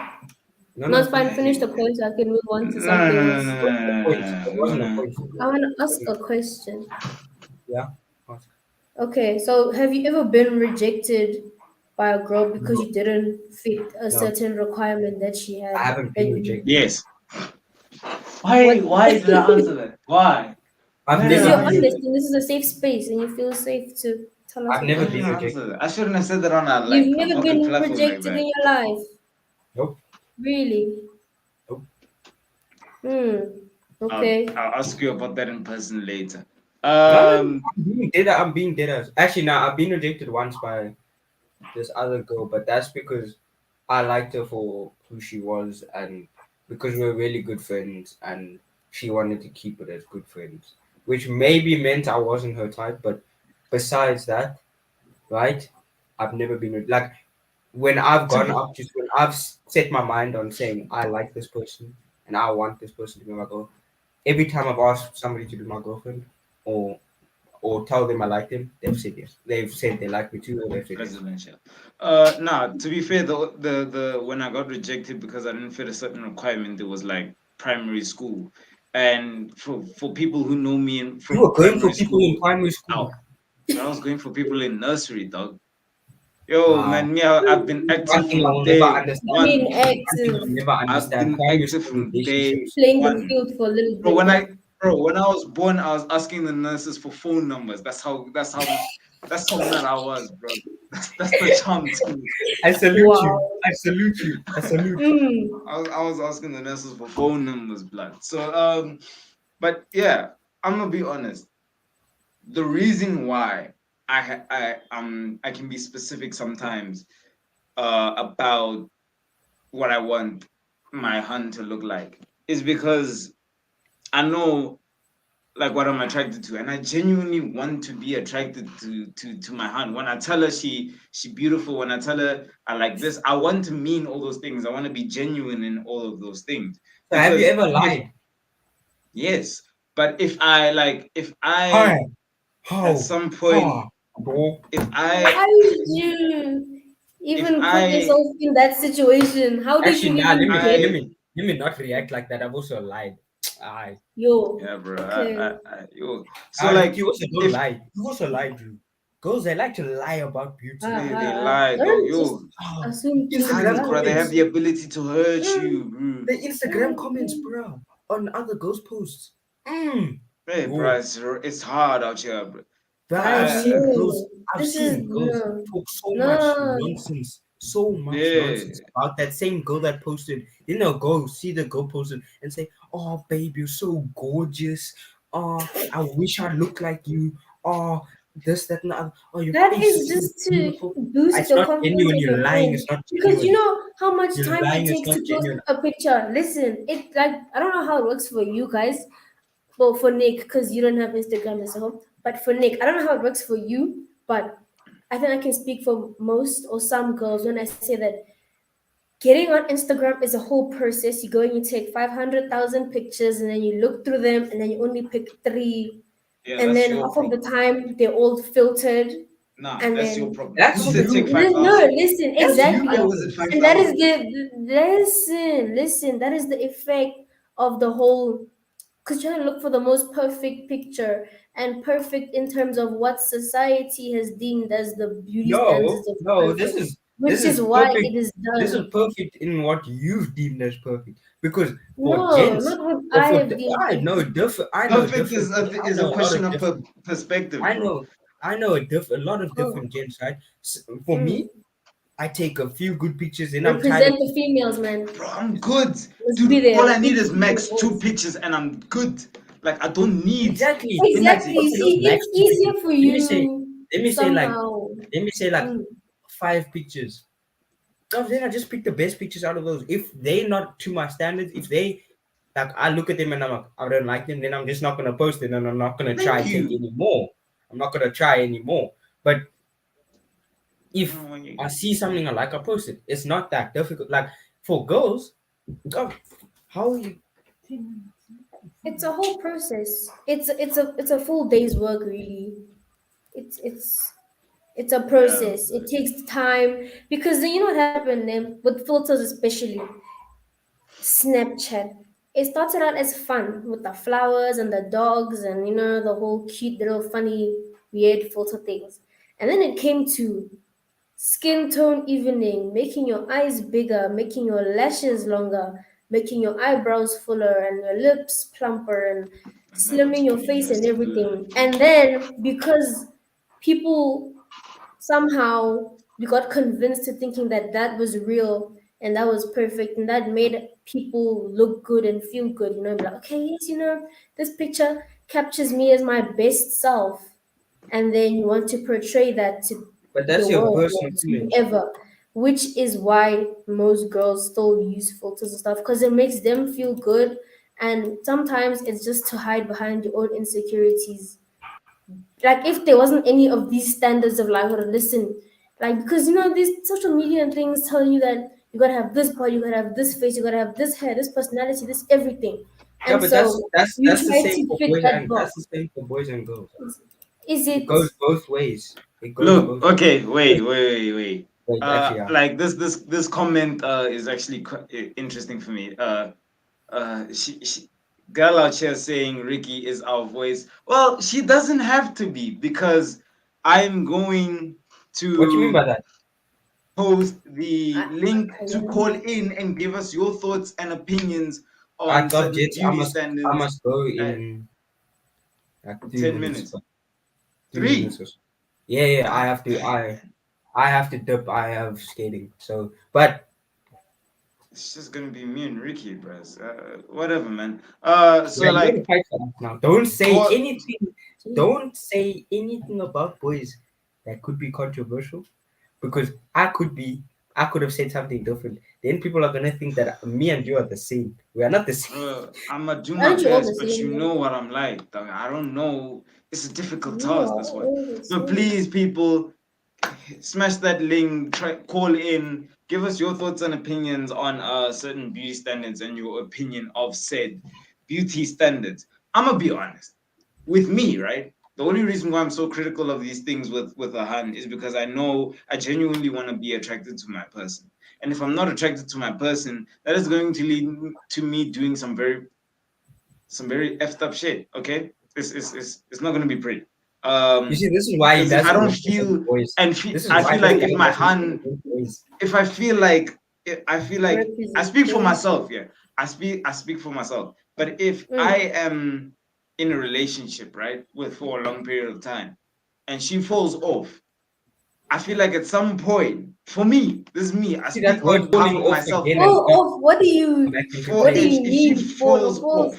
No. No, No. it's Yeah, fine. I hear Finish the you. point so I can move on to No, something no, no, else. It wasn't a point. It no, no, no, wasn't a no. point for I me. want to ask a question. Yeah. Okay, so have you ever been rejected by a girl because No. you didn't fit a No. certain requirement that she I had? haven't That been you rejected. Yes. what? Why did I answer that? Why? I've Why did Because never you're I been answer honest that? rejected. and this is a safe space and you feel safe to tell us I've what Why never you did been I think. answer rejected. that? I shouldn't have said that on You've a never public been platform like rejected that. in your life, Nope. really? Nope. Hmm. I'll Okay. I'll ask you about that in person later. No, no, Um, I'm being dead. I'm being dead ass. Actually, no, I've been rejected once by this other girl, but that's because I liked her for who she was and because we were really good friends and she wanted to keep it as good friends, which maybe meant I wasn't her type. But besides that, right, I've never been like when I've to gone be up to when I've set my mind on saying I like this person and I want this person to be my girl. Every time I've asked somebody to be my girlfriend or tell them I like them, they've said yes. They've said they like me too, or they've said yes. presidential. Nah, to be fair, the when I got rejected because I didn't fit a certain requirement, it was like primary school, and for people who know me You from were going for primary people in school, primary I, school. I was going for people in nursery, dog. Yo, Wow. man, me, I've been active One thing I from will never day I understand. mean, one. One thing active, I'll never I've understand. been Primary active school from day relationships. playing the one. field for a little Bro, bit, yeah. when I was born, I was asking the nurses for phone numbers. That's how mad I was, bro. That's the charm to me. I salute Wow. you. I salute you. I salute. Hmm. I was asking the nurses for phone numbers, blood. So but yeah, I'm gonna be honest. The reason why I can be specific sometimes about what I want my hunt to look like is because I know like what I'm attracted to, and I genuinely want to be attracted to my hand. When I tell her she beautiful, when I tell her I like this, I want to mean all those things. I want to be genuine in all of those things So have you because ever if lied? yes, but if I Hi. at How? some point Ha. Dog. if I Why would you if even put I yourself in that situation? How did Actually, you nah. if even get? I Let me not react like that. I've also lied. I Yo, Yeah, bro. okay. Yo. So Ricky like, also don't if lie. You also lie, Drew. Girls, they like to lie about beauty. they lie though, Don't just yo, Oh, assume things Instagram hands, without bro, they have comments. the checking. ability to hurt Mm, you, bro. The Instagram comments, mm, bro, on other girls' posts. Mm. Hey, bro, Yo, it's hard out here, bro. but I've Uh, seen girls. no, I've this is seen girls no, talk no. so much yeah, nonsense about that same girl that posted. You know, go see the girl posted and say, "Oh, babe, you're so gorgeous. Oh, I wish I looked like you. Oh, this, that, and the other. Oh, your That face is is so just to beautiful." boost It's the not confidence genuine. of You're your lying. It's friend. not Because you genuine. know how much You're time it lying. It's takes not to post genuine. a picture. Listen, it like I don't know how it works for you guys. Well, for Nick, because you don't have Instagram and so. But for Nick, I don't know how it works for you. But I think I can speak for most or some girls when I say that getting on Instagram is a whole process. You go and you take 500,000 pictures and then you look through them and then you only pick three. yeah, And that's then your half of the problem. time they're all filtered. Nah, And that's your then problem. Who That's said take you. no, 5,000? listen, That's you, Why exactly. was it though. And that is 5,000? listen, that is the effect of the whole because you're trying to look for the most perfect picture and perfect in terms of what society has deemed as the beauty No, standards of no, perfect, this which is is why perfect. it is This is done. perfect in what you've deemed as perfect. Because for No, gents, not what or I for have deemed I know perfect. different. Perfect I is a know a lot question of of different. perspective, I bro. know a lot of Oh, different gents. Right. For mm. me, I take a few good pictures, and I'm tired of. Represent the females, man. Bro, I'm good. Let's be Dude, there. all I Let's need be is female max two voice. pictures and I'm good. Like I don't need Exactly. let me Exactly. see. You Okay, see, those max it's two pictures. easier for Let me say. you Let me say like. somehow. Let me say like Mm. 5 pictures. No, then I just pick the best pictures out of those. If they're not to my standards, if they like, I look at them and I'm like, I don't like them, then I'm just not gonna post it, and I'm not gonna try Thank take you. any more. I'm not gonna try anymore. But if Oh, when you- I see something I like, I post it. It's not that difficult. Like for girls, God, how you? It's a whole process. It's a full day's work, really. It's it's a Yeah, process. It takes time because then you know what happened then with filters, especially Snapchat. It started out as fun with the flowers and the dogs and the whole cute little funny weird filter things, and then it came to skin tone evening, making your eyes bigger, making your lashes longer, making your eyebrows fuller and your lips plumper and I never slimming your told you face guys and to do that, everything. bro. And then because people somehow we got convinced to thinking that that was real and that was perfect and that made people look good and feel good, be like, okay, yes, this picture captures me as my best self, and then you want to portray that to But the that's your world or personal to image. whoever, which is why most girls still use filters and stuff because it makes them feel good, and sometimes it's just to hide behind your own insecurities. Like if there wasn't any of these standards of life, or listen, like because these social media and things tell you that you gotta have this body, you gotta have this face, you gotta have this hair, this personality, this everything, Yeah, and but so you that's the try same to for fit boys that and box. that's the same for boys and girls. Is It it? goes both ways. It goes Look, both. okay, Wait, wait. actually, yeah. Like this comment is actually interesting for me. She girl out here saying Ricky is our voice. Well, she doesn't have to be because I'm going What do you mean by to that? post the I, link I to don't call know. in and give us your thoughts and opinions I on thought, certain Jets, beauty I standards must go at in like 10 3 minutes. minutes. 3 minutes Three. or so. Yeah, yeah. I have to. Ah, man. I have to dip. I have skating. So, but It's just gonna be me and Ricky, bros. Whatever, man. So yeah, you're like, gonna fight for us now. Don't say call. anything. Gee. Don't say anything about boys that could be controversial because I could have said something different. Then people are gonna think that me and you are the same. We are not the same. I'ma do my Aren't you all the best, but you same know then? what I'm like. Dog. I don't know. It's a difficult You task. are That's what. all the So same. please, people, smash that link. Try call in. Give us your thoughts and opinions on certain beauty standards and your opinion of said beauty standards. I'ma be honest with me, right? The only reason why I'm so critical of these things with a hun is because I know I genuinely want to be attracted to my person. And if I'm not attracted to my person, that is going to lead to me doing some very some very effed up shit. Okay, it's not gonna be pretty. You see, this is why he Because if I doesn't don't listen to feel boys. This is I why feel this like guy if my doesn't listen hand, to boys. if I feel like I feel like I speak for Representation. myself. Yeah, I speak for myself. But if I Mm. am in a relationship, right, with for a long period of time, and she falls off, I feel like at some point, for me, this is me. I See that speak word on behalf falling of off myself again here. and Fall off. What do come you? back into For What do play. you if she mean? Fall falls falls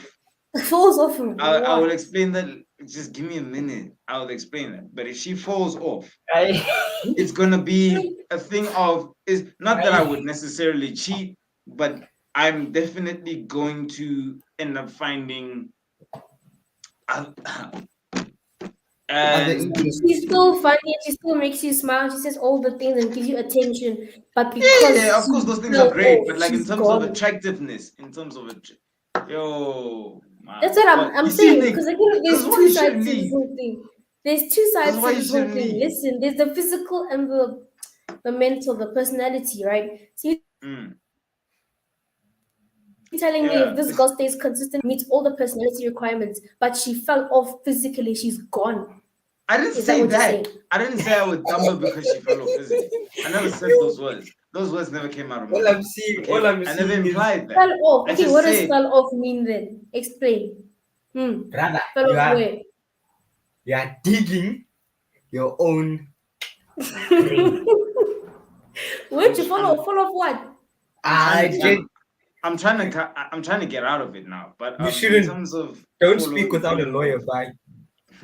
off, falls off of I will what? explain that. Just give me a minute. I will explain that. But if she falls off, I, it's gonna be a thing of is not that I I, would necessarily cheat, but I'm definitely going to end up finding uh, other and She's interests. still funny. She still makes you smile. She says all the things and gives you attention. But yeah, because of course she those things are fell great, off, but like in she's terms of gone. attractiveness, in terms of yo That's man, what well I'm you see saying. Nick, Because I feel like this is there's why two you shouldn't sides to this leave. whole thing. There's two This is sides why to you this whole shouldn't thing. leave. Listen, there's the physical and the mental, the personality, right? So you Mm, telling me if yeah. this girl stays consistent, meets all the personality requirements, but she fell off physically, she's gone. I didn't Is that say what you're saying? that. I didn't say I would dump her because she fell off physically. I never said those words. Those words never came out of my All mouth. I'm seeing, all Okay? I'm I never seeing is, implied that. Fell off. I Okay, just what does said, fell off mean then? Explain. brother, Fell off where? you are digging your own grave. Where'd you fall off? Fall off what? I'm trying I to just, I'm I'm trying to get out of it now. But you in shouldn't. terms of Don't speak falling without a lawyer. off, Bye.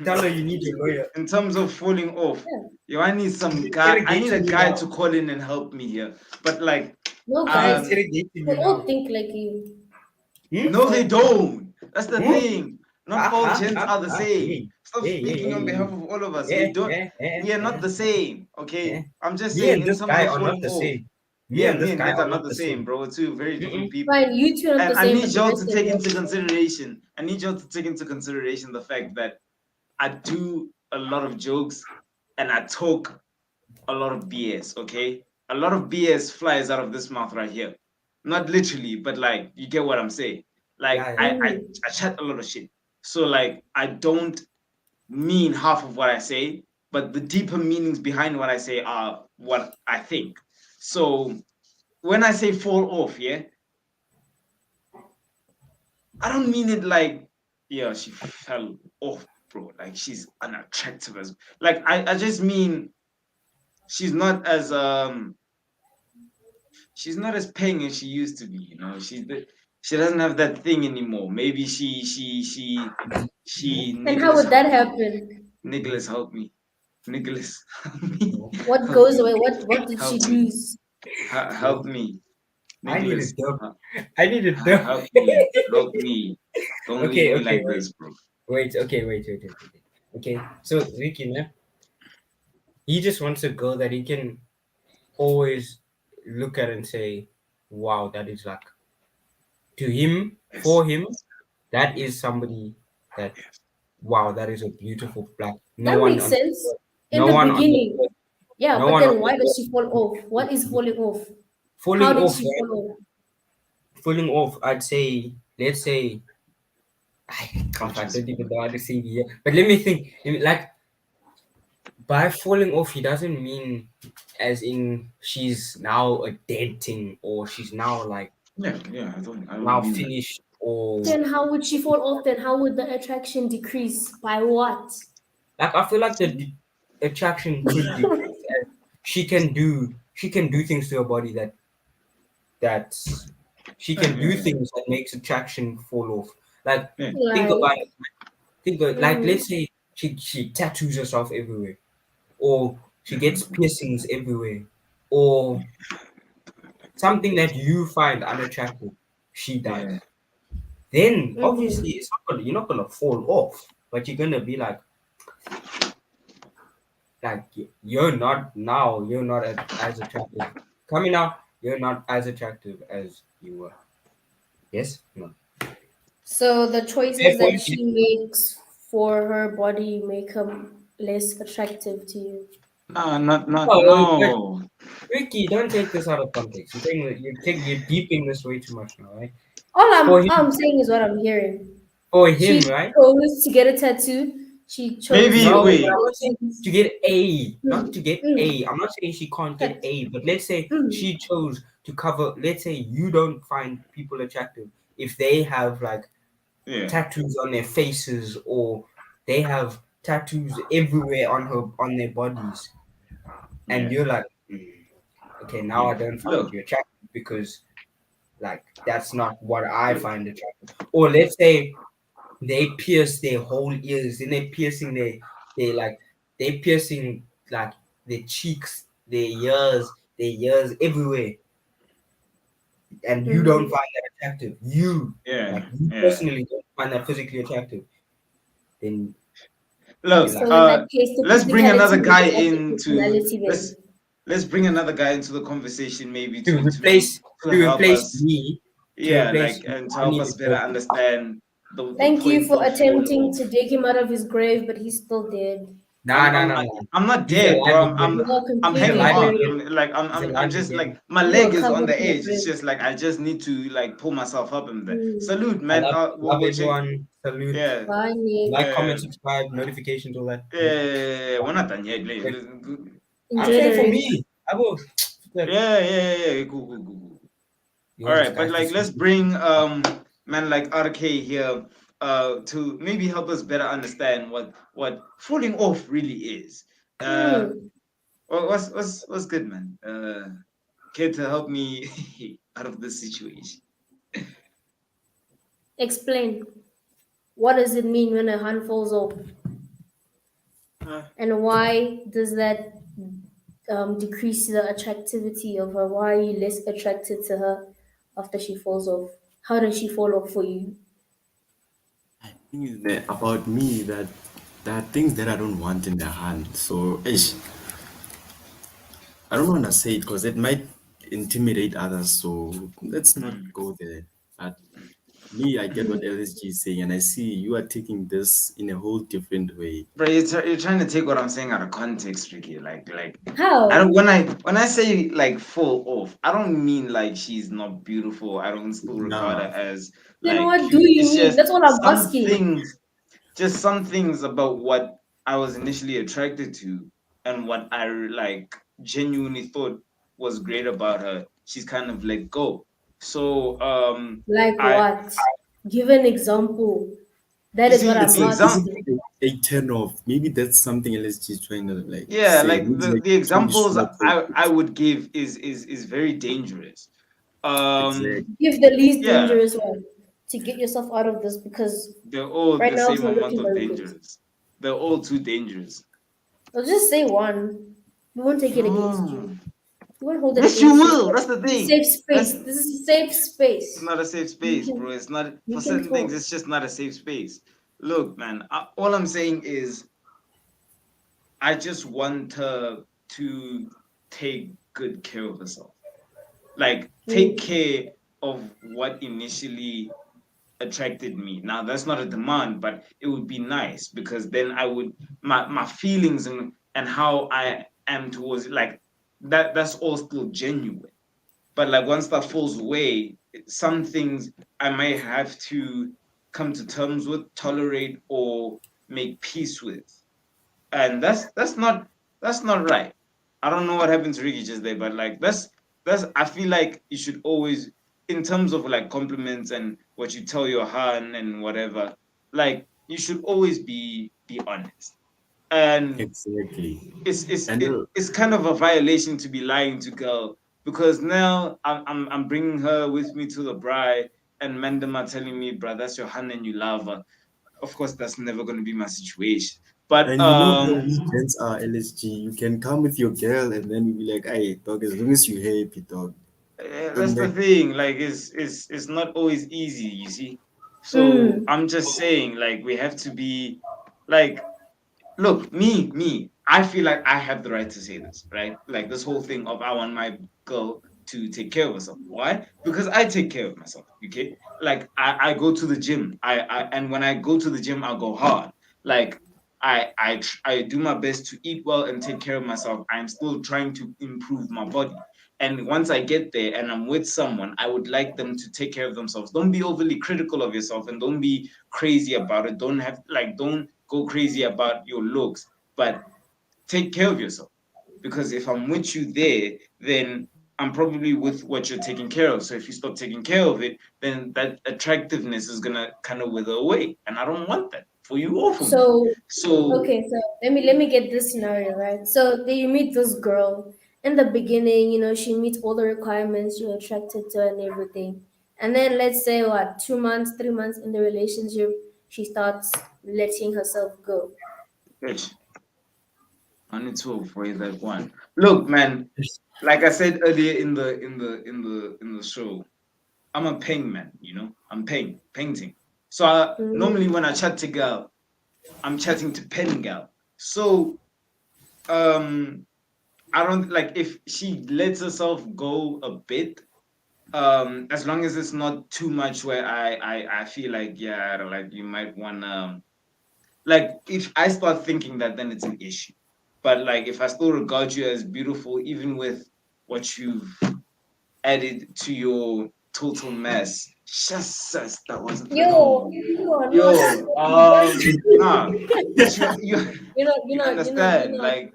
Tell her you need your lawyer. in terms of falling off, Yeah. yo, I need some guy. I need a Interrogating you guy now. to call in and help me here. But like, No She's guys. um, interrogating We you all now. think like you. Hmm? no, they don't. That's the Hmm? thing. Not all gents are the same. Hey, Stop hey, hey, speaking on behalf hey, of all of us. hey. We don't. We are not the same. Yeah. Okay. I'm just Me saying, and in this terms guy of are not falling the off, same. Me and me this and guy Ned are are not not the the same, same. bro. We're two very different Mm-mm. people. Fine, you two are not And the I same, need but the y'all rest to of take you are into the same. consideration. I need y'all to take into consideration the fact that I do a lot of jokes and I talk a lot of BS. Okay, a lot of BS flies out of this mouth right here. Not literally, but like you get what I'm saying. Like Yeah, yeah. Mm. I chat a lot of shit. So like I don't mean half of what I say, but the deeper meanings behind what I say are what I think. So when I say fall off, yeah, I don't mean it like, yeah, she fell off, bro. Like she's unattractive as like I just mean she's not as she's not as paying as she used to be, you know. She doesn't have that thing anymore. Maybe she And how Nicholas would that help me. happen? Nicholas help me. Nicholas help me. What Help goes me. away? What did she Help me. lose? Help me. I need a Nicholas, dub. I need a dub. help me. Help me. Don't leave Okay, me okay, like wait. this, bro. Wait, okay, wait. Okay, so Ricky, man, he just wants a girl that he can always look at and say, wow, that is like, to him, Yes. for him, that is somebody that, wow, that is a beautiful black. No That one makes on this sense earth, in no the one on this beginning. earth, Yeah, no but one on then this why does earth she fall off? What is falling off? How falling did off, she right? fall off? Falling off, I'd say, let's say, I Conscious. don't even know how to say it here. But let me think. Like, by falling off, he doesn't mean as in she's now a dead thing or she's now like Yeah, I don't now mean that. finished or Then how would she fall off? Then how would the attraction decrease? By what? like I feel like the attraction could decrease as she can do things to her body that she Yeah, can do yeah, things that makes attraction fall off. Like yeah. think Like, about it. Like mm, let's say she tattoos herself everywhere or she gets piercings everywhere or something that you find unattractive, she does. Yeah. Then obviously mm. you're not gonna fall off, but you're gonna be like you're not as attractive. Coming out, you're not as attractive as you were. Yes, no. So the choices Fair that point. she makes for her body make her less attractive to you. No, not Oh, but no. Ricky, don't take this out of context. You're deeping this way too much now, right? All For I'm him, all I'm saying is what I'm hearing. or him, She right? chose to get a tattoo. She chose Maybe No, to. but I'm wait. not saying to get A, not to Mm, get mm, A. I'm not saying she can't get tat- A, but let's say mm, she chose to cover. Let's say you don't find people attractive if they have like Yeah, tattoos on their faces or they have tattoos everywhere on their bodies, and yeah, you're like, okay, now yeah. I don't find Look, you attractive because like that's not what I find attractive. Or let's say they pierce their whole ears and they're piercing they like they're piercing like their cheeks, their ears everywhere, and you don't mhm. find that attractive. You yeah, like you yeah. personally don't find that physically attractive, then you're Look, like So in that case, the let's bring physicality another will guy just affect into personality then. let's bring another guy into the conversation, maybe to to replace to to help replace us. me to Yeah, replace like you, and to I help need us a better girlfriend. understand the Thank you point for of fall attempting off. to dig him out of his grave, but he's still dead. Nah, nah, nah, nah. I'm not He's dead, alive bro. again. You are I'm He's completely hanging alive on. buried. again. He's I'm alive just like again. my You are leg is on covered the in the edge. It's grave. just like I just need to like pull myself up in there. Mm. Salute, I man. love We'll check. everyone. Salute. Yeah, Bye, Nick. Like, yeah, comment, subscribe, notifications, all that. yeah, Yeah. we're not done yet. But I'm Enjoy the saying for rest. me, I will. Look, Yeah. Cool, cool, cool, cool. you All want this right, guy but to like let's sleep? bring man like RK here to maybe help us better understand what falling off really is. Uh Hmm. what's good, man? Care to help me out of this situation. Explain. What does it mean when a hand falls off? Uh, And why does that decrease the attractivity of her? Why are you less attracted to her after she falls off? How does she fall off for you? Thing is that about me that there are things that I don't want in the hand. So I don't want to say it because it might intimidate others. So let's not mm. go there. But me, I get what LSG is saying, and I see you are taking this in a whole different way. Bro, you're trying to take what I'm saying out of context, Ricky. Like I don't How? when I say like fall off, I don't mean like she's not beautiful. I don't still regard her Nah, as Then like what do cute. you It's mean? just That's what I'm asking. some things about what I was initially attracted to and what I like genuinely thought was great about her. She's kind of let go. So Like I what? Give an example. That you is what see I'm it's the not isn't asking. example. it a turn off. Maybe that's something LSG is trying to like Yeah, say. like Maybe like the change examples to I would give is very dangerous. exactly. Give the least Yeah, dangerous one to get yourself out of this because they're all right the now it's same not amount looking of very good. dangerous. They're all too dangerous. I'll just say one. We won't take it against you. No. We won't hold it Yes, you against you. will. That's the This is a thing. safe That's space. This is a safe it's space. not a safe You space, bro. can It's not you for can certain things. talk. It's just not a safe space. Look, man. All I'm saying is, I just want her to take good care of herself. Like, take Mm. care of what initially attracted me. Now, that's not a demand, but it would be nice because then I would my feelings and how I am towards it, like that's all still genuine. But like once that falls away, some things I might have to come to terms with, tolerate, or make peace with, and that's not right. I don't know what happened to Ricky just there, but like that's I feel like you should always, in terms of like compliments and what you tell your han and whatever, like you should always be honest. And Exactly. it's And it's kind of a violation to be lying to girl because now I'm bringing her with me to the bride and Mandem are telling me, bro, that's your hand and you love her. Of course, that's never going to be my situation. But you know how we gents are LSG. You can come with your girl and then you'll be like, hey dog, as long as you happy dog. that's Don't the make thing. Like, it's not always easy, you see. So Mm. I'm just saying, like, we have to be like, look, me, I feel like I have the right to say this, right? Like this whole thing of I want my girl to take care of herself. Why? Because I take care of myself. Okay, like I go to the gym. And when I go to the gym, I go hard. Like I do my best to eat well and take care of myself. I'm still trying to improve my body. And once I get there and I'm with someone, I would like them to take care of themselves. Don't be overly critical of yourself and don't be crazy about it. Don't go crazy about your looks, but take care of yourself. Because if I'm with you there, then I'm probably with what you're taking care of. So if you stop taking care of it, then that attractiveness is gonna kind of wither away. And I don't want that for you or for me. So So okay, so let me get this scenario right. So then you meet this girl in the beginning. She meets all the requirements. You're attracted to her and everything. And then let's say what 2 months, 3 months in the relationship, she starts letting herself go. ish, I need to avoid that one. Look, man, like I said earlier in the show, I'm a paying man, I'm painting. So Mm. normally when I chat to girl, I'm chatting to pen girl. So um I don't like if she lets herself go a bit, as long as it's not too much where I feel like, yeah, like you might wanna, like if I start thinking that, then it's an issue. But like if I still regard you as beautiful, even with what you've added to your total mess, just that wasn't Yo, no. you are not. Yo, nah, what you You're you not. You're not. You're understand, not. like,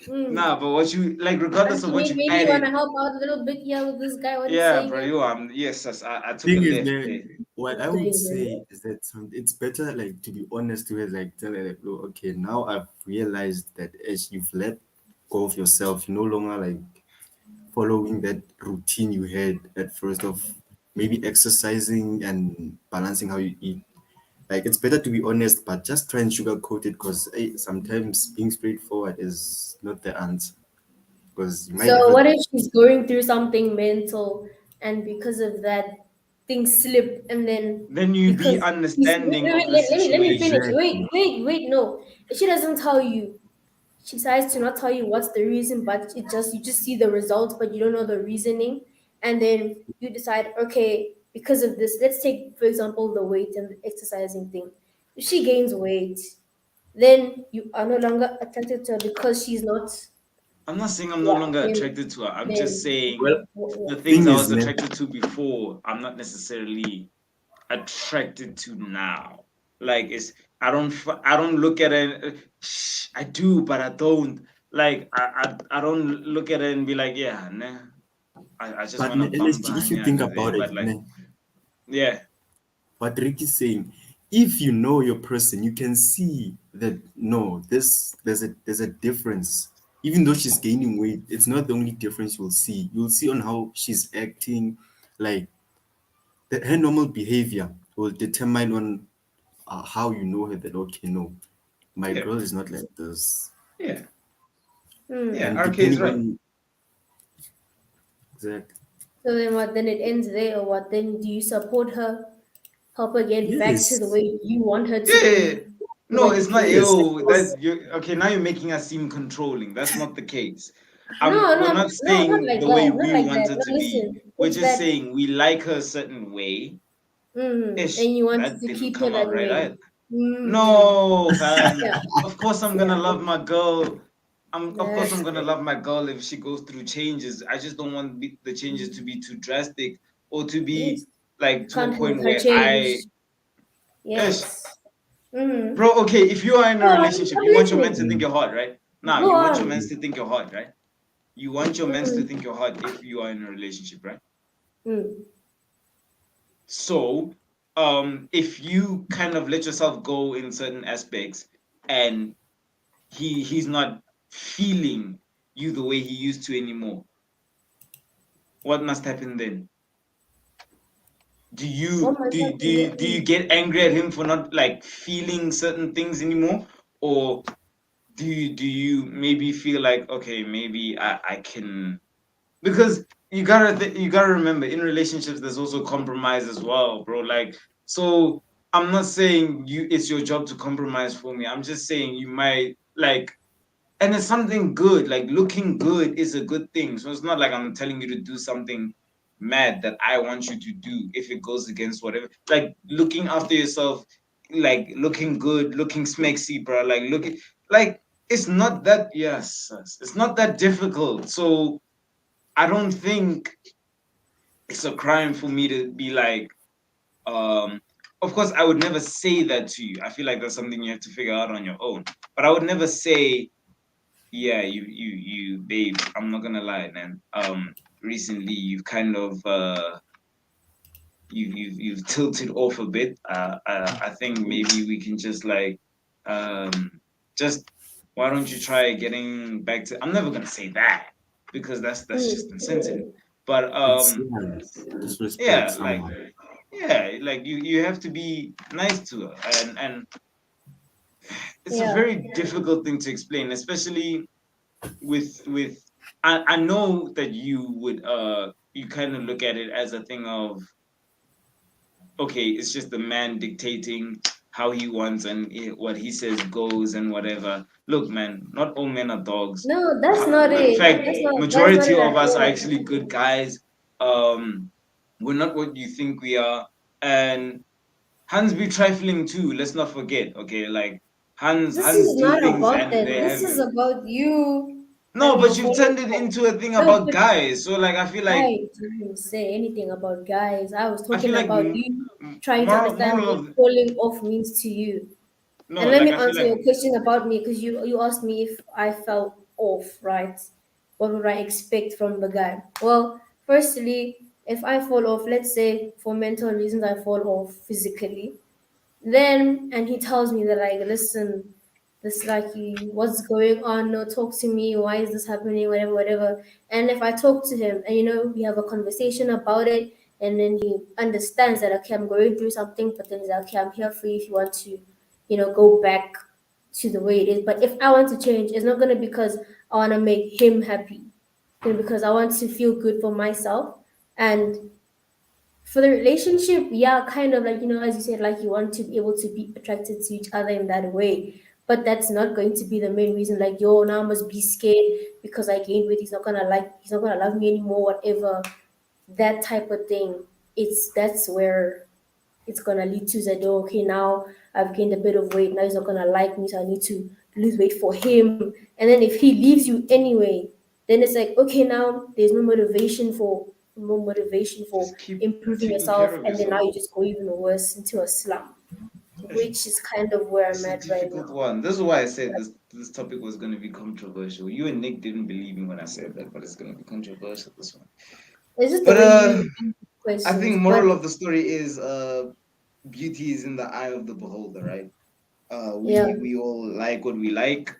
Mm. nah, but what you like, regardless of Auntie, what you maybe you added, wanna help out a little bit here with this guy. What he's yeah, saying bro, here. yes, yes, I took a Thing is, left man, there. what I What would doing there? say is that it's better like to be honest to her, like tell her like, oh, okay, now I've realized that as you've let go of yourself, you're no longer like following that routine you had at first of maybe exercising and balancing how you eat. Like it's better to be honest, but just try and sugarcoat it because sometimes being straightforward is not the answer. Because you might So even what if she's going through something mental, and because of that, things slip, and then Then you be because he's wait, understanding wait, of wait, the let me finish. situation. Wait, exactly. wait, wait. No, if she doesn't tell you. She decides to not tell you what's the reason, but you just see the results, but you don't know the reasoning, and then you decide, okay, because of this, let's take for example the weight and the exercising thing. If she gains weight, then you are no longer attracted to her because she's not. I'm not saying I'm no Yeah, longer attracted to her. I'm just then saying Well, the things thing I is, was man, attracted to before, I'm not necessarily attracted to now. Like I don't look at it. I do, but I don't. Like I don't look at it and be like, yeah, nah. I just but want to bump LSG, if you her think under there. about it, But like, yeah, what Rick is saying, if you know your person, you can see that no, this there's a difference. Even though she's gaining weight, it's not the only difference you'll see. You'll see on how she's acting, like her normal behavior will determine on how you know her that okay, no, my yeah, girl is not like this. yeah, hmm. yeah. And RK is depending right. on exact, So then what? Then it ends there, or what? Then do you support her, help her get back to the yes, way you want her to Yeah. be, so No, that you it's not can be yes, you. successful? because That you okay? Now you're making us seem controlling. That's not the case. No, We're no, not no, not saying like the that. way Not we like want that. her No, to be. listen, We're it's just that, saying we like her a certain way. Ish, and you want that to didn't keep her come that out right way. either. Mm-hmm. No, fam. Yeah, Of course I'm gonna yeah, love my girl. Of course I'm that's gonna great. love my girl if she goes through changes. I just don't want the changes to be too drastic or to be Yes, like to a can't help point her where change. ish, Yes. Mm-hmm. bro. Okay, if you are in Go a on, relationship, I'm you want your man listening. to think mm, you're hot, right? Now Go you want your on. man to think you're hot, right? You want your man to Mm-hmm. think you're hot if you are in a relationship, right? Mm. So, if you kind of let yourself go in certain aspects, and he's not feeling you the way he used to anymore, what must happen then? Do What you must do do happen you, do you then? get angry at him for not like feeling certain things anymore, or do you maybe feel like, okay, maybe I can, because you gotta remember, in relationships there's also compromise as well, bro. Like, so I'm not saying you it's your job to compromise for me. I'm just saying you might like, and it's something good. Like, looking good is a good thing. So it's not like I'm telling you to do something mad that I want you to do if it goes against whatever. Like, looking after yourself, like looking good, looking smexy, bro. Like, looking like, it's not that, yes, it's not that difficult. So I don't think it's a crime for me to be like, um, of course, I would never say that to you. I feel like that's something you have to figure out on your own. But I would never say, yeah, babe. I'm not gonna lie, man. Recently you've kind of you've tilted off a bit. I think maybe we can just like, just why don't you try getting back to? I'm never gonna say that because that's just insensitive. But It's disrespect yeah, like someone. yeah, like you have to be nice to her, and it's a Yeah. very difficult thing to explain, especially with. I know that you would you kind of look at it as a thing of, okay, it's just the man dictating how he wants and what he says goes and whatever. Look, man, not all men are dogs. No, that's not In it. fact, That's not majority it of at us are all. actually good guys. We're not what you think we are. And Hans be trifling too. Let's not forget. Okay, like This Hans is do not things about and that. they This have is him. about you No, and but your you've turned it follow. into a thing No, about but guys. So like, I didn't say anything about guys. I was I feel talking like about you trying to understand moral what of falling off means to you. no, And let like me I feel answer like your question about me because you asked me if I fell off, right? What would I expect from the guy? Well, firstly, if I fall off, let's say for mental reasons I fall off physically, then and he tells me that like, listen, this like you, what's going on? No, talk to me. Why is this happening? Whatever, whatever. And if I talk to him and we have a conversation about it, and then he understands that okay, I'm going through something, but then he's like, okay, I'm here for you if you want to, go back to the way it is. But if I want to change, it's not gonna be because I want to make him happy, because I want to feel good for myself. And for the relationship, yeah, kind of like, as you said, like you want to be able to be attracted to each other in that way. But that's not going to be the main reason, like, yo, now I must be scared because I gained weight, he's not gonna love me anymore, whatever. That type of thing. That's where it's gonna lead to that, oh, okay, now I've gained a bit of weight, now he's not gonna like me, so I need to lose weight for him. And then if he leaves you anyway, then it's like, okay, now there's no motivation for just keep improving taking yourself, care of and then yourself. now you just go even worse into a slump, It's which is kind of where I'm it's a at right difficult now. one. This is why I said this topic was going to be controversial. You and Nick didn't believe me when I said that, but it's going to be controversial this one. It's just the But way you answer I think questions, but moral of the story is beauty is in the eye of the beholder, right? yeah. We all like what we like.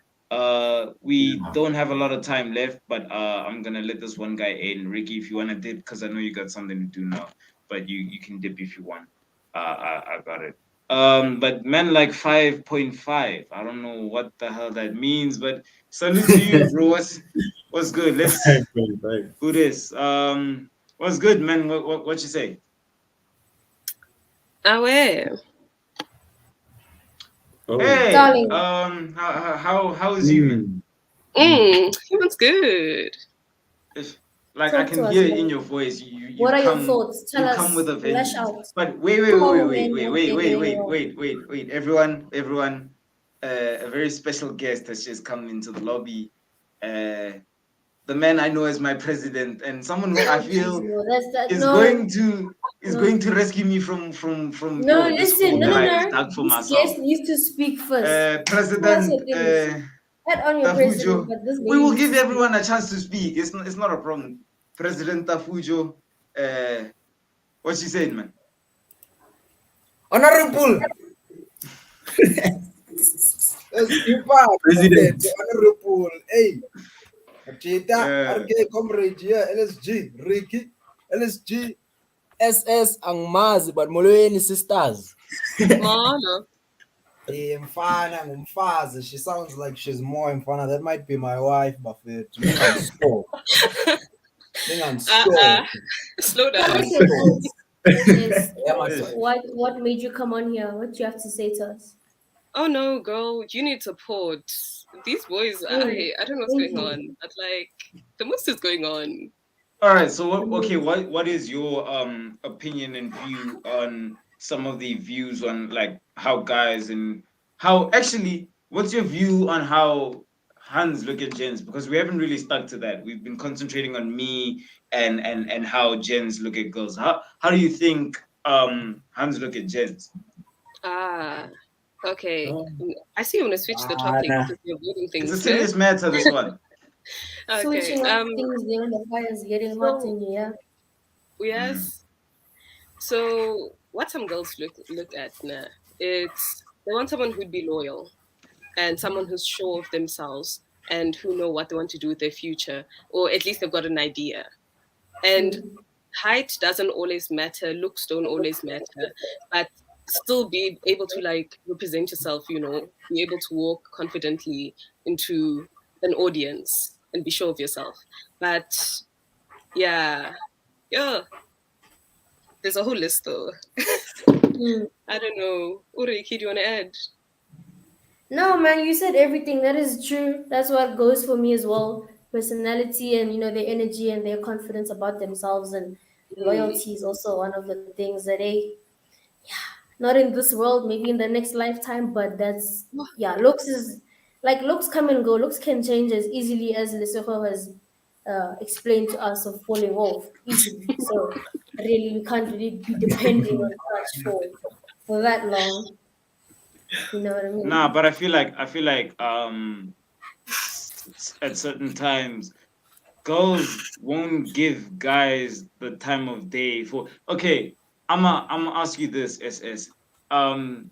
We Yeah. don't have a lot of time left, but I'm gonna let this one guy in. Ricky, if you wanna dip, because I know you got something to do now, but you can dip if you want. I got it. But men like 5.5. I don't know what the hell that means, but salute to you, bro. What's good? Let's Right. do this. What's good, man? What you say? Aware. Oh. Hey, Darling, how is you, man? Mm. Mm. He was good. If, like I talk can to us, hear it in man. your voice, What are your thoughts? Tell you come with us. a Lash vengeance. out. But wait, How men want their going wrong. everyone, a very special guest has just come into the lobby. The man I know as my president, and someone who I Oh, jeez, feel no, that's that. is No, going to no, rescue me from no. this Listen, hole no, that no, I've no. dug for This guest myself. needs to speak first. Tell us President your things. Add on your president, Tafujo. but this We lady will needs give to speak. everyone a chance to speak. It's not a problem. President Tafujo, what she said, man. Honorable, let's keep up. President. Honorable, hey, Machita, Uh, RK, comrade here, LSG, Ricky, LSG, SS, Angmazi, but Molweni sisters. Mana. Hey, Mfana, Mfazi, she sounds like she's more Mfana. That might be my wife, but to me, I'm score. I'm Uh-uh. score. Slow Tell down. us your Score. thoughts. SS. Yeah, my eh, son. What made you come on here? What do you have to say to us? Oh no, girl, you need support. These boys, Really? I don't know what's Thank going you. on. But like the most is going on. all right. So okay, Amazing. what is your opinion and view on some of the views on like how guys and how actually what's your view on Hans look at Jens? Because we haven't really stuck to that. We've been concentrating on me and how Jens look at girls. How do you think Hans look at Jens? Ah, okay. Oh, I see you want to switch the topic nah. because you're avoiding It's a things, no? serious matter, this one. Okay. Switching up things there when the fire's getting hot So in here. yes. So what some girls look at now, it's they want someone who'd be loyal and someone who's sure of themselves and who know what they want to do with their future, or at least they've got an idea. And True. height doesn't always matter, looks don't always matter, but still be able to like represent yourself, be able to walk confidently into an audience and be sure of yourself. But yeah, yeah, there's a whole list though. Mm. I don't know. Ulrike, do you want to add? No, man, you said everything. That is true. That's what goes for me as well. Personality and their energy and their confidence about themselves and Mm. loyalty is also one of the things that not in this world, maybe in the next lifetime, but that's looks is like looks come and go. Looks can change as easily as Lesotho has explained to us of falling off easily. So really we can't really be depending on such for that long. You know what I Nah, mean? but I feel like at certain times girls won't give guys the time of day for. Okay, I'm gonna ask you this, SS. Um,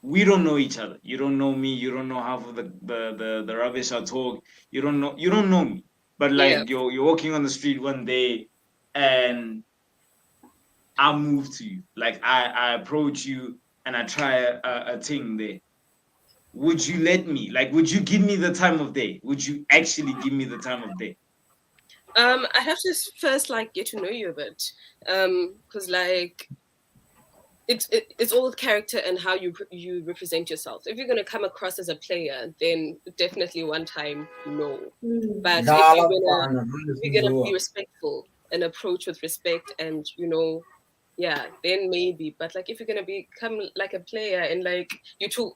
we don't know each other. You don't know me. You don't know half of the rubbish I talk. You don't know me. But Yeah. like you're walking on the street one day, and I move to you. Like I approach you and I try a thing there. Would you let me? Like, would you give me the time of day? Would you actually give me the time of day? I have to first like get to know you a bit, because like it's all character and how you represent yourself. If you're gonna come across as a player, then definitely one time no. Mm. But if Dlala you're gonna mfana, if you're gonna be nalesizuwa. respectful and approach with respect and yeah, then maybe. But like if you're gonna become like a player and like you two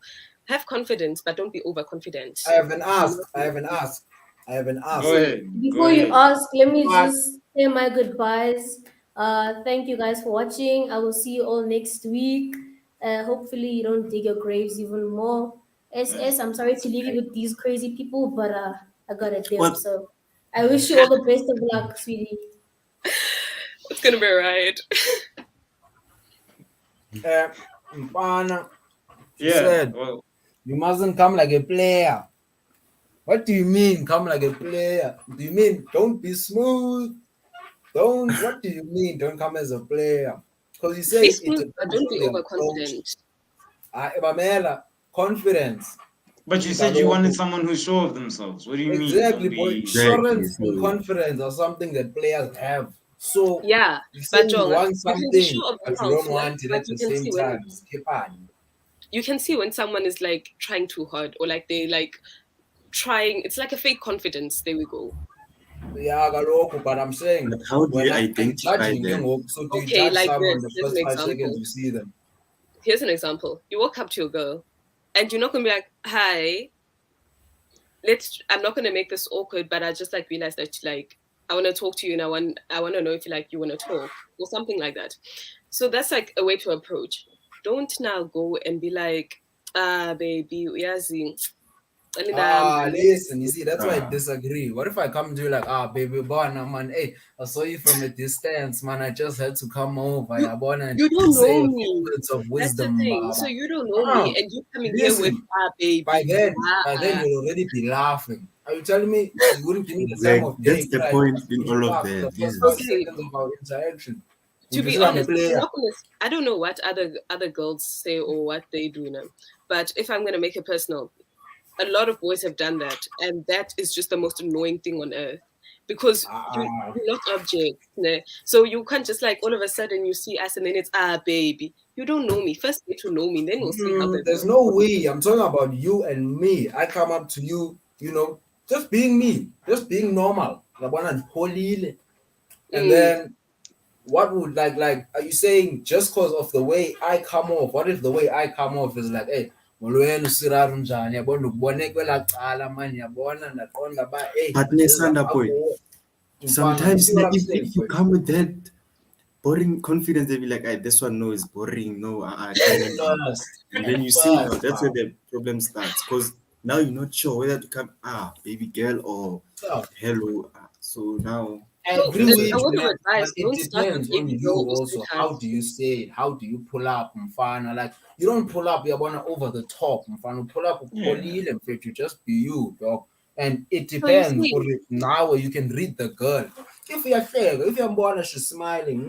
have confidence, but don't be overconfident. I haven't You asked. know? I haven't asked. I haven't Go asked. Okay, ahead. Go before you ahead. ask, let me But just say my goodbyes. Thank you guys for watching. I will see you all next week. Hopefully you don't dig your graves even more. SS, I'm sorry to leave you with these crazy people, but I gotta dip. What? So I wish you all the best of luck, sweetie. It's gonna be alright. mfana, she Yeah. said Well, you mustn't come like a player. What do you mean come like a player? Do you mean don't be smooth? Don't. What do you mean don't come as a player? Because you Be say it smooth, but depends don't on be the approach. overconfident. Mamela, confidence. but you said you wanted someone who's sure of themselves. What do you mean? Exactly, Don't boy. be. Exactly. Assurance and So confidence are something that players have. So Yeah, you say but you Jonga, want you can be something, sure of but you yourself, don't want it but at you the can same see when time. Skip on. someone is like trying too hard or like they like trying. It's like a fake confidence. There we go. Yeah, kaloku, but I'm saying but how do when you I'm identify judging, that? so do you Okay, judge like someone this. the Here's an first 5 seconds example. you see them? Here's an example. You walk up to a girl, and you're not gonna be like, "Hi, I'm not gonna make this awkward, but I just like realized that like I want to talk to you, and I want to know if you want to talk or something like that." So that's like a way to approach. Don't now go and be like, baby, uyazi, Listen, you see, that's why I Ah, disagree. What if I come to you like, baby, bona, man, hey, I saw you from a distance, man, I just had to come over, you yeah, bona, and you don't say know a few me. words of That's the wisdom, thing. So baba. you don't know me, and you coming here with Listen, by baby. then you'll already be laughing. Are you telling me you wouldn't give me the time like of day? that's the Right? point in Would you all of laugh that. the This first five is Okay, seconds of our interaction? to Would you be say I'm a honest, I'm player? not gonna. I don't know what other girls say or what they do now, but if I'm gonna make it personal, a lot of boys have done that, and that is just the most annoying thing on earth because Ah, you're not objects, ne? So you can't just like all of a sudden you see us and then it's baby. You don't know me. First get to know me, then we'll see how the there's no way. I'm talking about you and me. I come up to you, just being me, just being normal. And mm, then what would are you saying just because of the way I come off? What if the way I come off is like, hey, molweni usiraro njani yabona ukubone kwelaa cala mani yabona ndaqonda uba hey But Nesanda boy, sometimes if you come with that boring confidence, they be like, this one no is boring, no, I can't. And then you see now that's where the problem starts, because now you're not sure whether to come baby girl or hello. So now I So agree then with I you, would man, have advised, but it don't start with depends on baby you girl or also. sweetheart. How do you say it? How do you pull up mfana? Like you don't pull up yabona over the top mfana. Pull up upholile mfethu, you just be you, dog. And it So you depends. see, Or now you can read the girl. If you're fair, if you're born she's smiling,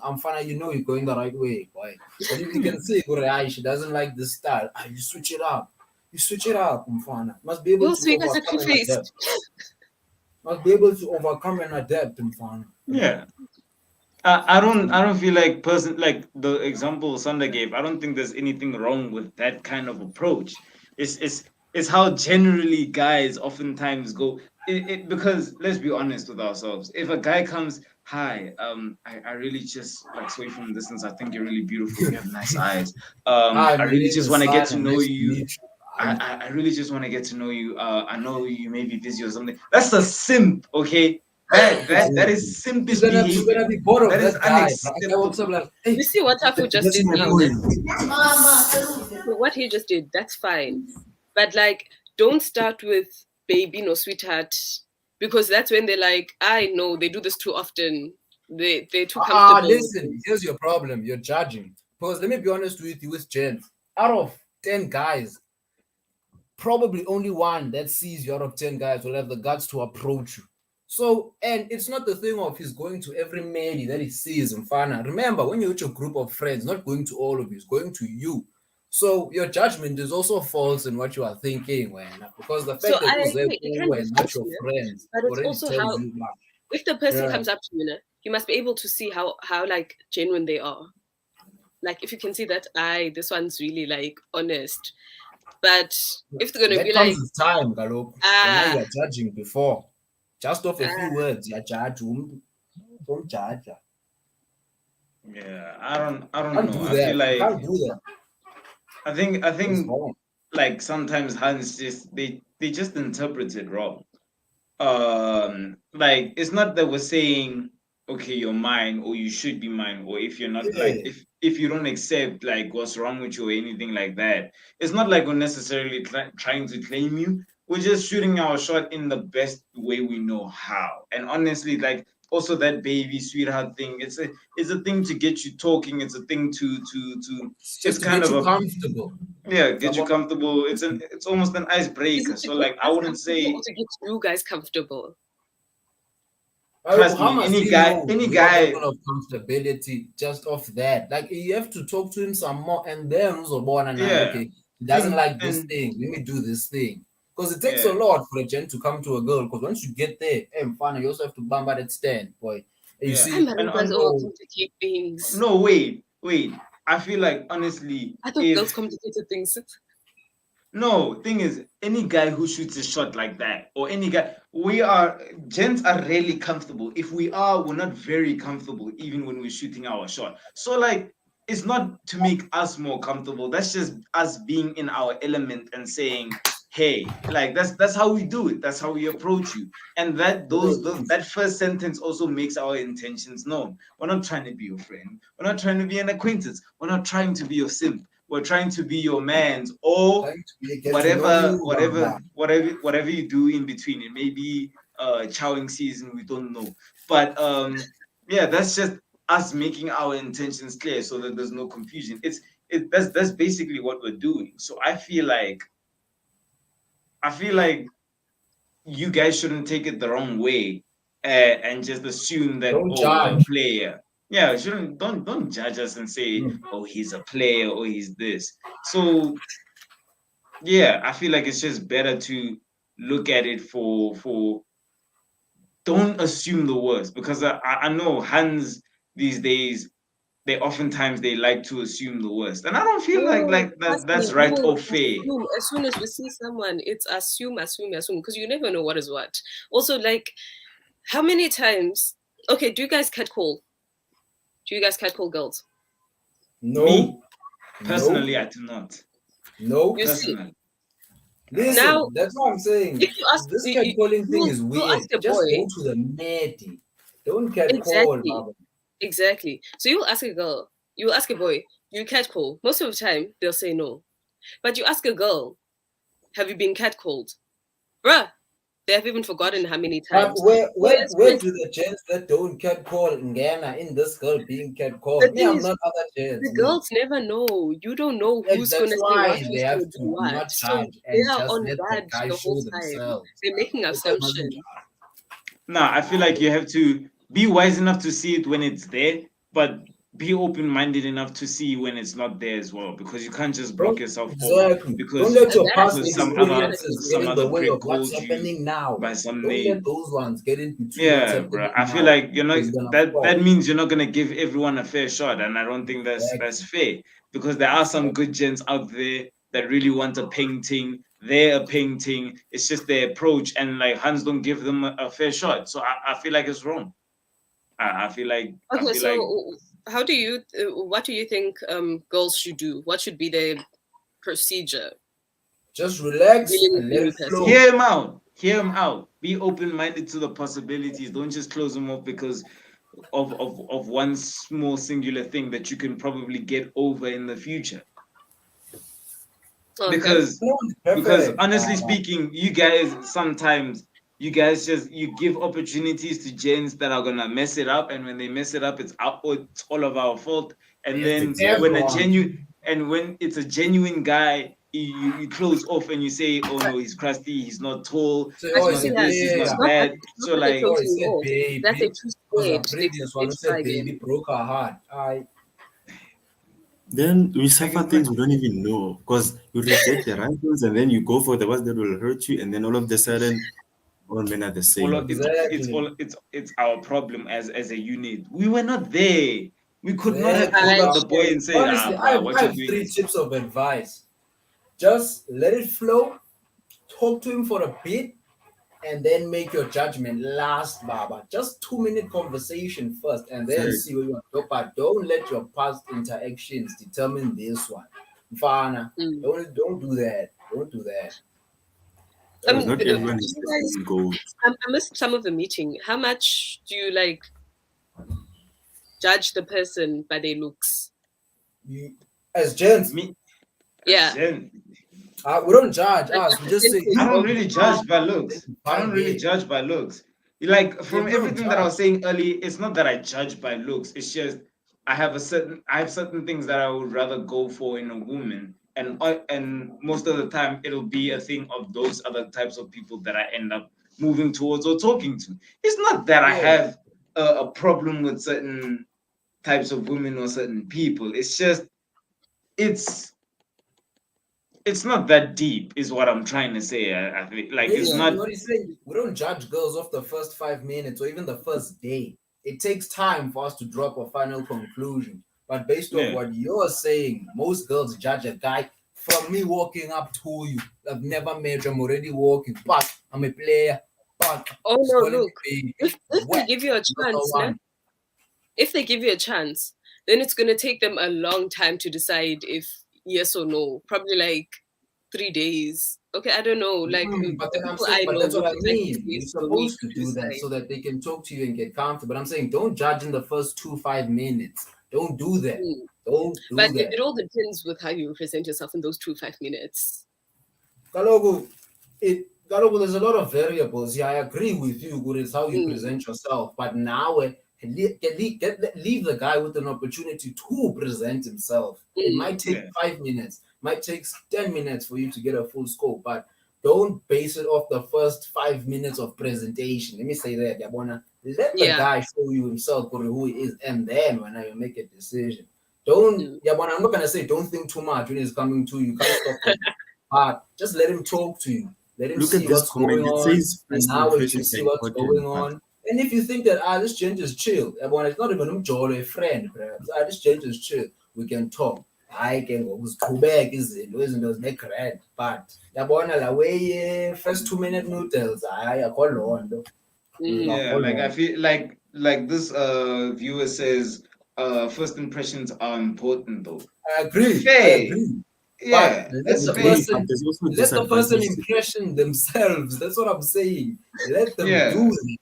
I'm fine, you know you're going the right way, boy. But if you can see she doesn't like this style, you switch it up. You switch it up, mfana. Must be able your to sweet as a overcome and two-faced. adapt. Must be able to overcome and adapt, mfana. Yeah. I don't feel like the example Sanda gave. I don't think there's anything wrong with that kind of approach. It's how generally guys oftentimes go. Because let's be honest with ourselves. If a guy comes, hi, I really just like so from a distance. I think you're really beautiful. You have nice eyes. Hi, I my really name just is want to get to Simon. know Nice to you. meet you. I really just want to get to know you. I know you may be busy or something. That's a simp, okay? That is You're simpish gonna, you're behavior. gonna be bored of That is that guy. Right? Guy walks up unacceptable. like, hey, You see what Tafu just that's did my now? point. What he just did, that's fine. But like, don't start with baby no sweetheart, because that's when they're like, I know they do this too often. They're too comfortable. listen, here's your problem. You're judging. Because let me be honest with you, with Jen. Out of 10 guys, probably only one that sees you out of 10 guys will have the guts to approach you. So, and it's not the thing of he's going to every lady that he sees in Fana. Remember, when you're with your group of friends, not going to all of you, it's going to you. So your judgment is also false in what you are thinking, when because the So fact that I who's there agree, it can be and not false, your friends but it's already also tells how, you that. if the person Yeah. comes up to you, you must be able to see how like genuine they are. Like if you can see that, this one's really like honest. But if they're gonna That be comes like, with time, Galop. And now you are judging before. Just off a few words, you judge. Don't judge. Yeah, I don't Can't know. do I feel that. You like can't do that. I It's think wrong. like sometimes Hans just they just interpret it wrong. Like it's not that we're saying okay you're mine or you should be mine, or if you're not like Yeah. if you don't accept like what's wrong with you or anything like that. It's not like we're necessarily trying to claim you. We're just shooting our shot in the best way we know how. And honestly, like also that baby sweetheart thing, it's a thing to get you talking. It's a thing to It's it's just to kind get of you a comfortable. yeah, It's get you about comfortable. It's almost an is icebreaker. it to So get like I us wouldn't comfortable or say to get you guys comfortable? trust How me, must any he guy, know any your guy, level of comfortability just off that? Like you have to talk to him some more, and then Uzobona now, yeah, okay, he doesn't like this and thing. Let me do this thing. Because it takes a yeah, lot for a gent to come to a girl. Because once you get there, fine, you also have to bump at that stand, boy. And you yeah, see, I'm and guys on overcomplicate things. no wait. I feel like honestly, I thought girls if complicated things. no, thing is, any guy who shoots a shot like that, or any guy, we are gents are rarely comfortable. If we are, we're not very comfortable, even when we're shooting our shot. So like, it's not to make us more comfortable. That's just us being in our element and saying, "Hey," like that's how we do it. That's how we approach you. And that those that first sentence also makes our intentions known. We're not trying to be your friend. We're not trying to be an acquaintance. We're not trying to be your simp. We're trying to be your man's or trying to get to know whatever, you, blah, whatever, blah. whatever you do in between. It may be chowing season, we don't know. But yeah, that's just us making our intentions clear so that there's no confusion. That's basically what we're doing. So I feel like you guys shouldn't take it the wrong way and just assume that Don't oh we're a judge. player. Yeah, shouldn't don't judge us and say Mm. oh he's a player or he's this. So yeah, I feel like it's just better to look at it for don't assume the worst because I know Hans these days they oftentimes they like to assume the worst and I don't feel like No, that trust me, that's we right will or fair. assume as soon as we see someone, it's assume, because you never know what is what. Also, like, how many times? Okay, do you guys catcall? Do you guys catcall girls? Me No, no. personally, I do not. No. You see, Personally. Listen, now that's what I'm saying. if you ask, This catcalling thing is you'll weird. ask a Just go boy. to the netty. Don't catcall, Exactly. Baba. Exactly. So you'll ask a girl, you'll ask a boy, you catcall. Most of the time, they'll say no. But you ask a girl, have you been catcalled? Bruh, they have even forgotten how many But times. So let's where put do the gents that don't catcall Ngana in this girl being the catcalled? Me, thing I'm is, not other gents, the me. girls never know. You don't know who's That's gonna say why what, they who's have gonna to do do what. not So judge they and are just on let the guard guy the whole show time. themselves. They're making This girl mustn't assumptions. judge. No, I feel like you have to be wise enough to see it when it's there, but be open-minded enough to see when it's not there as well, because you can't just block Don't yourself off exactly. Don't because let your That past actually because is some reality. other experiences some get in the other way prick of what's called you happening now. by some Don't let name. those ones get in between what's Yeah, bro. happening I feel now. like you're not It's gonna that stop. means you're not gonna give everyone a fair shot, and I don't think that's Exactly. fair because there are some good gents out there that really want a painting. They're a painting. It's just their approach, and like Hans don't give them a fair shot. So I feel like it's wrong. I Okay, feel like so how do you, what do you think girls should do? What should be their procedure Just relax dealing with and a let new it person? flow. hear him out. Hear him out. Be open-minded to the possibilities. Don't just close them off because of one small singular thing that you can probably get over in the future. Okay. Because No one's because perfect. honestly speaking, you guys sometimes you guys just you give opportunities to gents that are gonna mess it up, and when they mess it up, it's all of our fault. And It's then everyone. when it's a genuine guy, you close off and you say, oh no, he's crusty, he's not tall, Say, But he's oh, you it's not a see, this, Hans, he's babe. it's not not that that. it's not So that they're like Oh, closing it's you a off. It's that they're baby. too Because the scared to take the previous one who next said try baby again. broke her heart. Then we like suffer it's not things we don't even know because you reject the right ones and then you go for the ones that will hurt you, and then all of a sudden, all men are the it's all same. Exactly. it's our problem as a unit. We were not there. We could not have Exactly. called I out But the boy and said, honestly, ah bruh, what I you're have doing three is tips of advice. Just let it flow, talk to him for a bit, and then make your judgment last, Baba. Just 2 minute conversation first, and then Fact. see where you want to go. But don't let your past interactions determine this one. Fana, mm. don't do that. Don't do that. Because Don't not do Do everyone that. is you the guys? same goal. I missed some of the meeting. How much do you like judge the person by their looks? You, as gents, me as Yeah, gen. we don't judge like us. a We just say percentage I you don't of really fine, judge by then looks. you I don't fine, really yeah. judge by looks. Like Yeah, from we don't everything that I judge. was saying early, it's not that I judge by looks. It's just I have certain things that I would rather go for in a woman, and most of the time it'll be a thing of those other types of people that I end up moving towards or talking to. It's not that I Yeah. have a problem with certain types of women or certain people. It's just it's it's not that deep, is what I'm trying to say. I think like it's Basically, mm, not. what he's saying, we don't judge girls off the first 5 minutes or even the first day. It takes time for us to drop a final conclusion. But based off Yeah. what you're saying, most girls judge a guy from me walking up to you. I've never met you, I'm already walking. But I'm a player. But oh she's no, calling me look, baby. if they What? give you a Not the chance, nah, one. if they give you a chance, then it's gonna take them a long time to decide if yes or no. Probably like 3 days. Okay, I don't know. Like But the then I'm people saying, I but know that's what will I take like mean. 6 days You're to a week supposed to to do that decide. so that they can talk to you and get comfortable. But I'm saying, don't judge in the first 5 minutes. Don't do that. Mm. Don't But do it that. all depends with how you present yourself in those 5 minutes. Kalogo, there's a lot of variables. Yeah, I agree with you, good, it's how you Mm, present yourself. But now, leave the guy with an opportunity to present himself. It mm, might take Yeah. 5 minutes, might take 10 minutes for you to get a full scope, but don't base it off the first 5 minutes of presentation. Let me say that, Yabona. Let the yeah. guy show you himself or who he is, and then when you make a decision. Don't, Mm, Yabona, I'm not gonna say don't think too much when he's coming to you. You can't stop him. But just let him talk to you. Let him Look at see this what's going comment. It on. says And first now you can impressions are see what's going important, but on. And if you think that this gent is chill, everyone, it's not even a jolly a friend, perhaps. This gent is chill. We can talk. I can go back izinto zine-grand. But yabona la way first 2 minute noodles. I call Londo. mm. Yeah, like I feel like this viewer says first impressions are important though. I agree. I Fair. agree. Yeah, But let that's the But fair. there's also let the person disadvantages. impression themselves. That's what I'm saying. Let them Yeah. do it.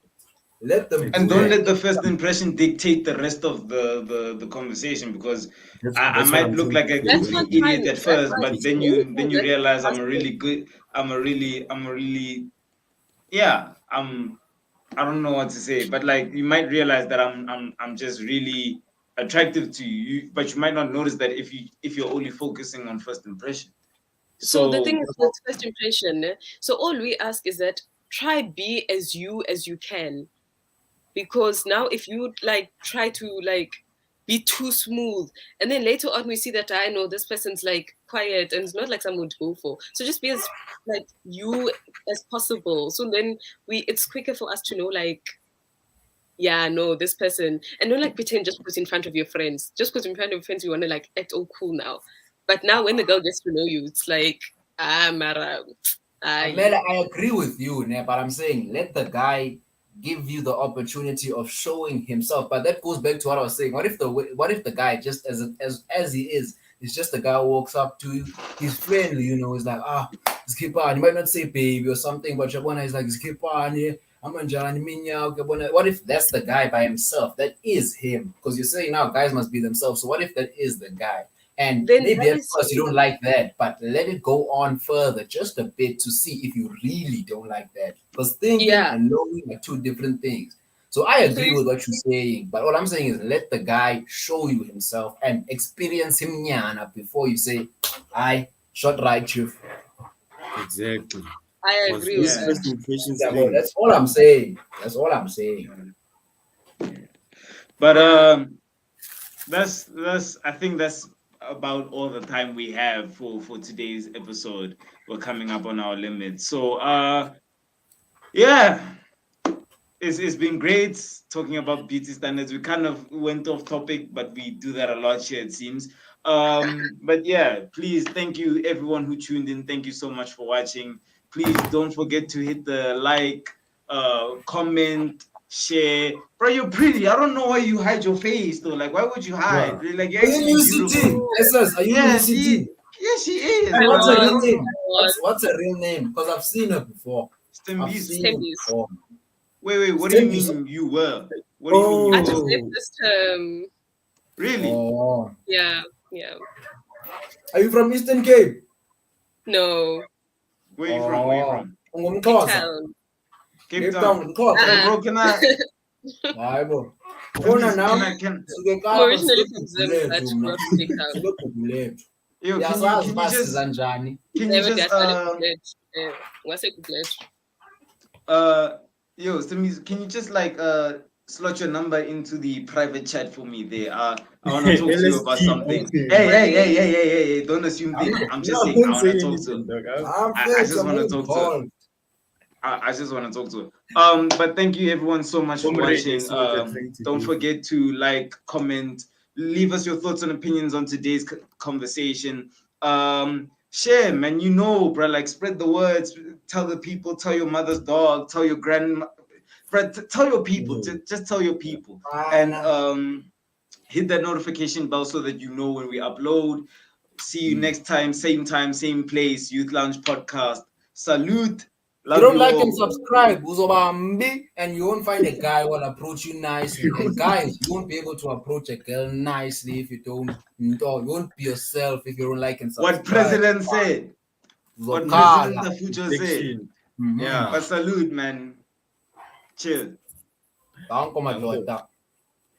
Let them And do don't that. let the first impression dictate the rest of the conversation, because I That's what might I'm look trying like to a say. That's goofy not Like, idiot fine. at That's first, fine. but then Maybe you that's realize I'm a positive. really good. I'm a really yeah. I don't know what to say, but like you might realize that I'm just really attractive to you, but you might not notice that if you're only focusing on first impression. So the So thing is with first impression, so all we ask is that try be as you can. Because now if you like try to like be too smooth, and then later on we see that I know this person's like quiet and it's not like someone to go for. So just be as like you as possible. So then it's quicker for us to know like, yeah, no, this person, and don't like pretend just because in front of your friends. Just because in front of your friends you wanna like act all cool now. But now when the girl gets to know you, it's like, Mara, Mela, I agree with you, ne, but I'm saying let the guy give you the opportunity of showing himself. But that goes back to what I was saying. What if the guy just as he is, he's just a guy who walks up to you, he's friendly, he's like, skip on. He might not say baby or something, but Jabona is like skip on here. I'm Anjani Minya. What if that's the guy by himself? That is him. Because you're saying now guys must be themselves. So what if that is the guy? And then maybe that at is first you don't like that, but let it go on further just a bit to see if you really don't like that. Because thinking yeah. and knowing are two different things. So I So agree you with what you're saying, but all I'm saying is let the guy show you himself and experience him nyana before you say, I shot right, chief. exactly. I Because agree with those yeah. that. first impressions Yeah, bro, thing. that's all I'm saying. That's all I'm saying. But that's I think that's about all the time we have for today's episode. We're coming up on our limit. So yeah, it's been great talking about beauty standards. We kind of went off topic, but we do that a lot here, it seems. But yeah, please, thank you everyone who tuned in. Thank you so much for watching. Please don't forget to hit the like, comment, share. Bro, you're pretty. I don't know why you hide your face though. Like, why would you hide? Bruh. Like, you're Are you actually new beautiful. CT? SS, are you new Yeah, CT? she is, And I what's bro. her Like, I was, real don't name? know. I was What's her real name? Because I've seen her before. I've Stembies. seen her Stembies. before. Wait. What do you Stembies. mean you were? What do you mean you I were? just left Oh, this term. Really? Oh. Yeah, yeah. Are you from Eastern Cape? No, Where you from? Where you Oh. from? Cape Ungumxhosa. Town. Cape Cape Town, Town. Umxhosa. Yo, Uh-uh. bro, can I? Hayi bo. Khona Stembies, nam can suke I'm Kapa originally suke from eGugu Zim, but lethu grew mna. up in Cape Town. Suke eGugu lethu. yo, Siyazazi can uba you just siza njani. can you Never just did. I started Kublet. What's it Kublet? uh yo, Stembies, can you just like slot your number into the private chat for me there? I wanna talk to you about LST something. open. Hey, don't assume I'm things. I'm just No, I saying I won't say wanna talk to her. anything, dog. I'm I fit, just I'm wanna all talk to her. bald. I just want to talk to her. But thank you everyone so much for Comrade, I watching. see what you're trying to Don't do. forget to like, comment, leave us your thoughts and opinions on today's conversation. Share, man. You know, bro. Like, spread the words. Tell the people. Tell your mother's dog. Tell your grandma. Bro, tell your people. Just tell your people. And Fine. hit that notification bell so that you know when we upload. See you next time, same place. Youth Lounge Podcast. Salute. If you Love don't you like and all. subscribe, uzobambi, and you won't find a guy who will approach you nicely. And guys, you won't be able to approach a girl nicely if you don't. You won't be yourself if you don't like and What subscribe. president said, what President Uzokhala. Tafujo said. Protection. Mhm. Yeah. But salute, man. Chill. Danko Danko. madoda.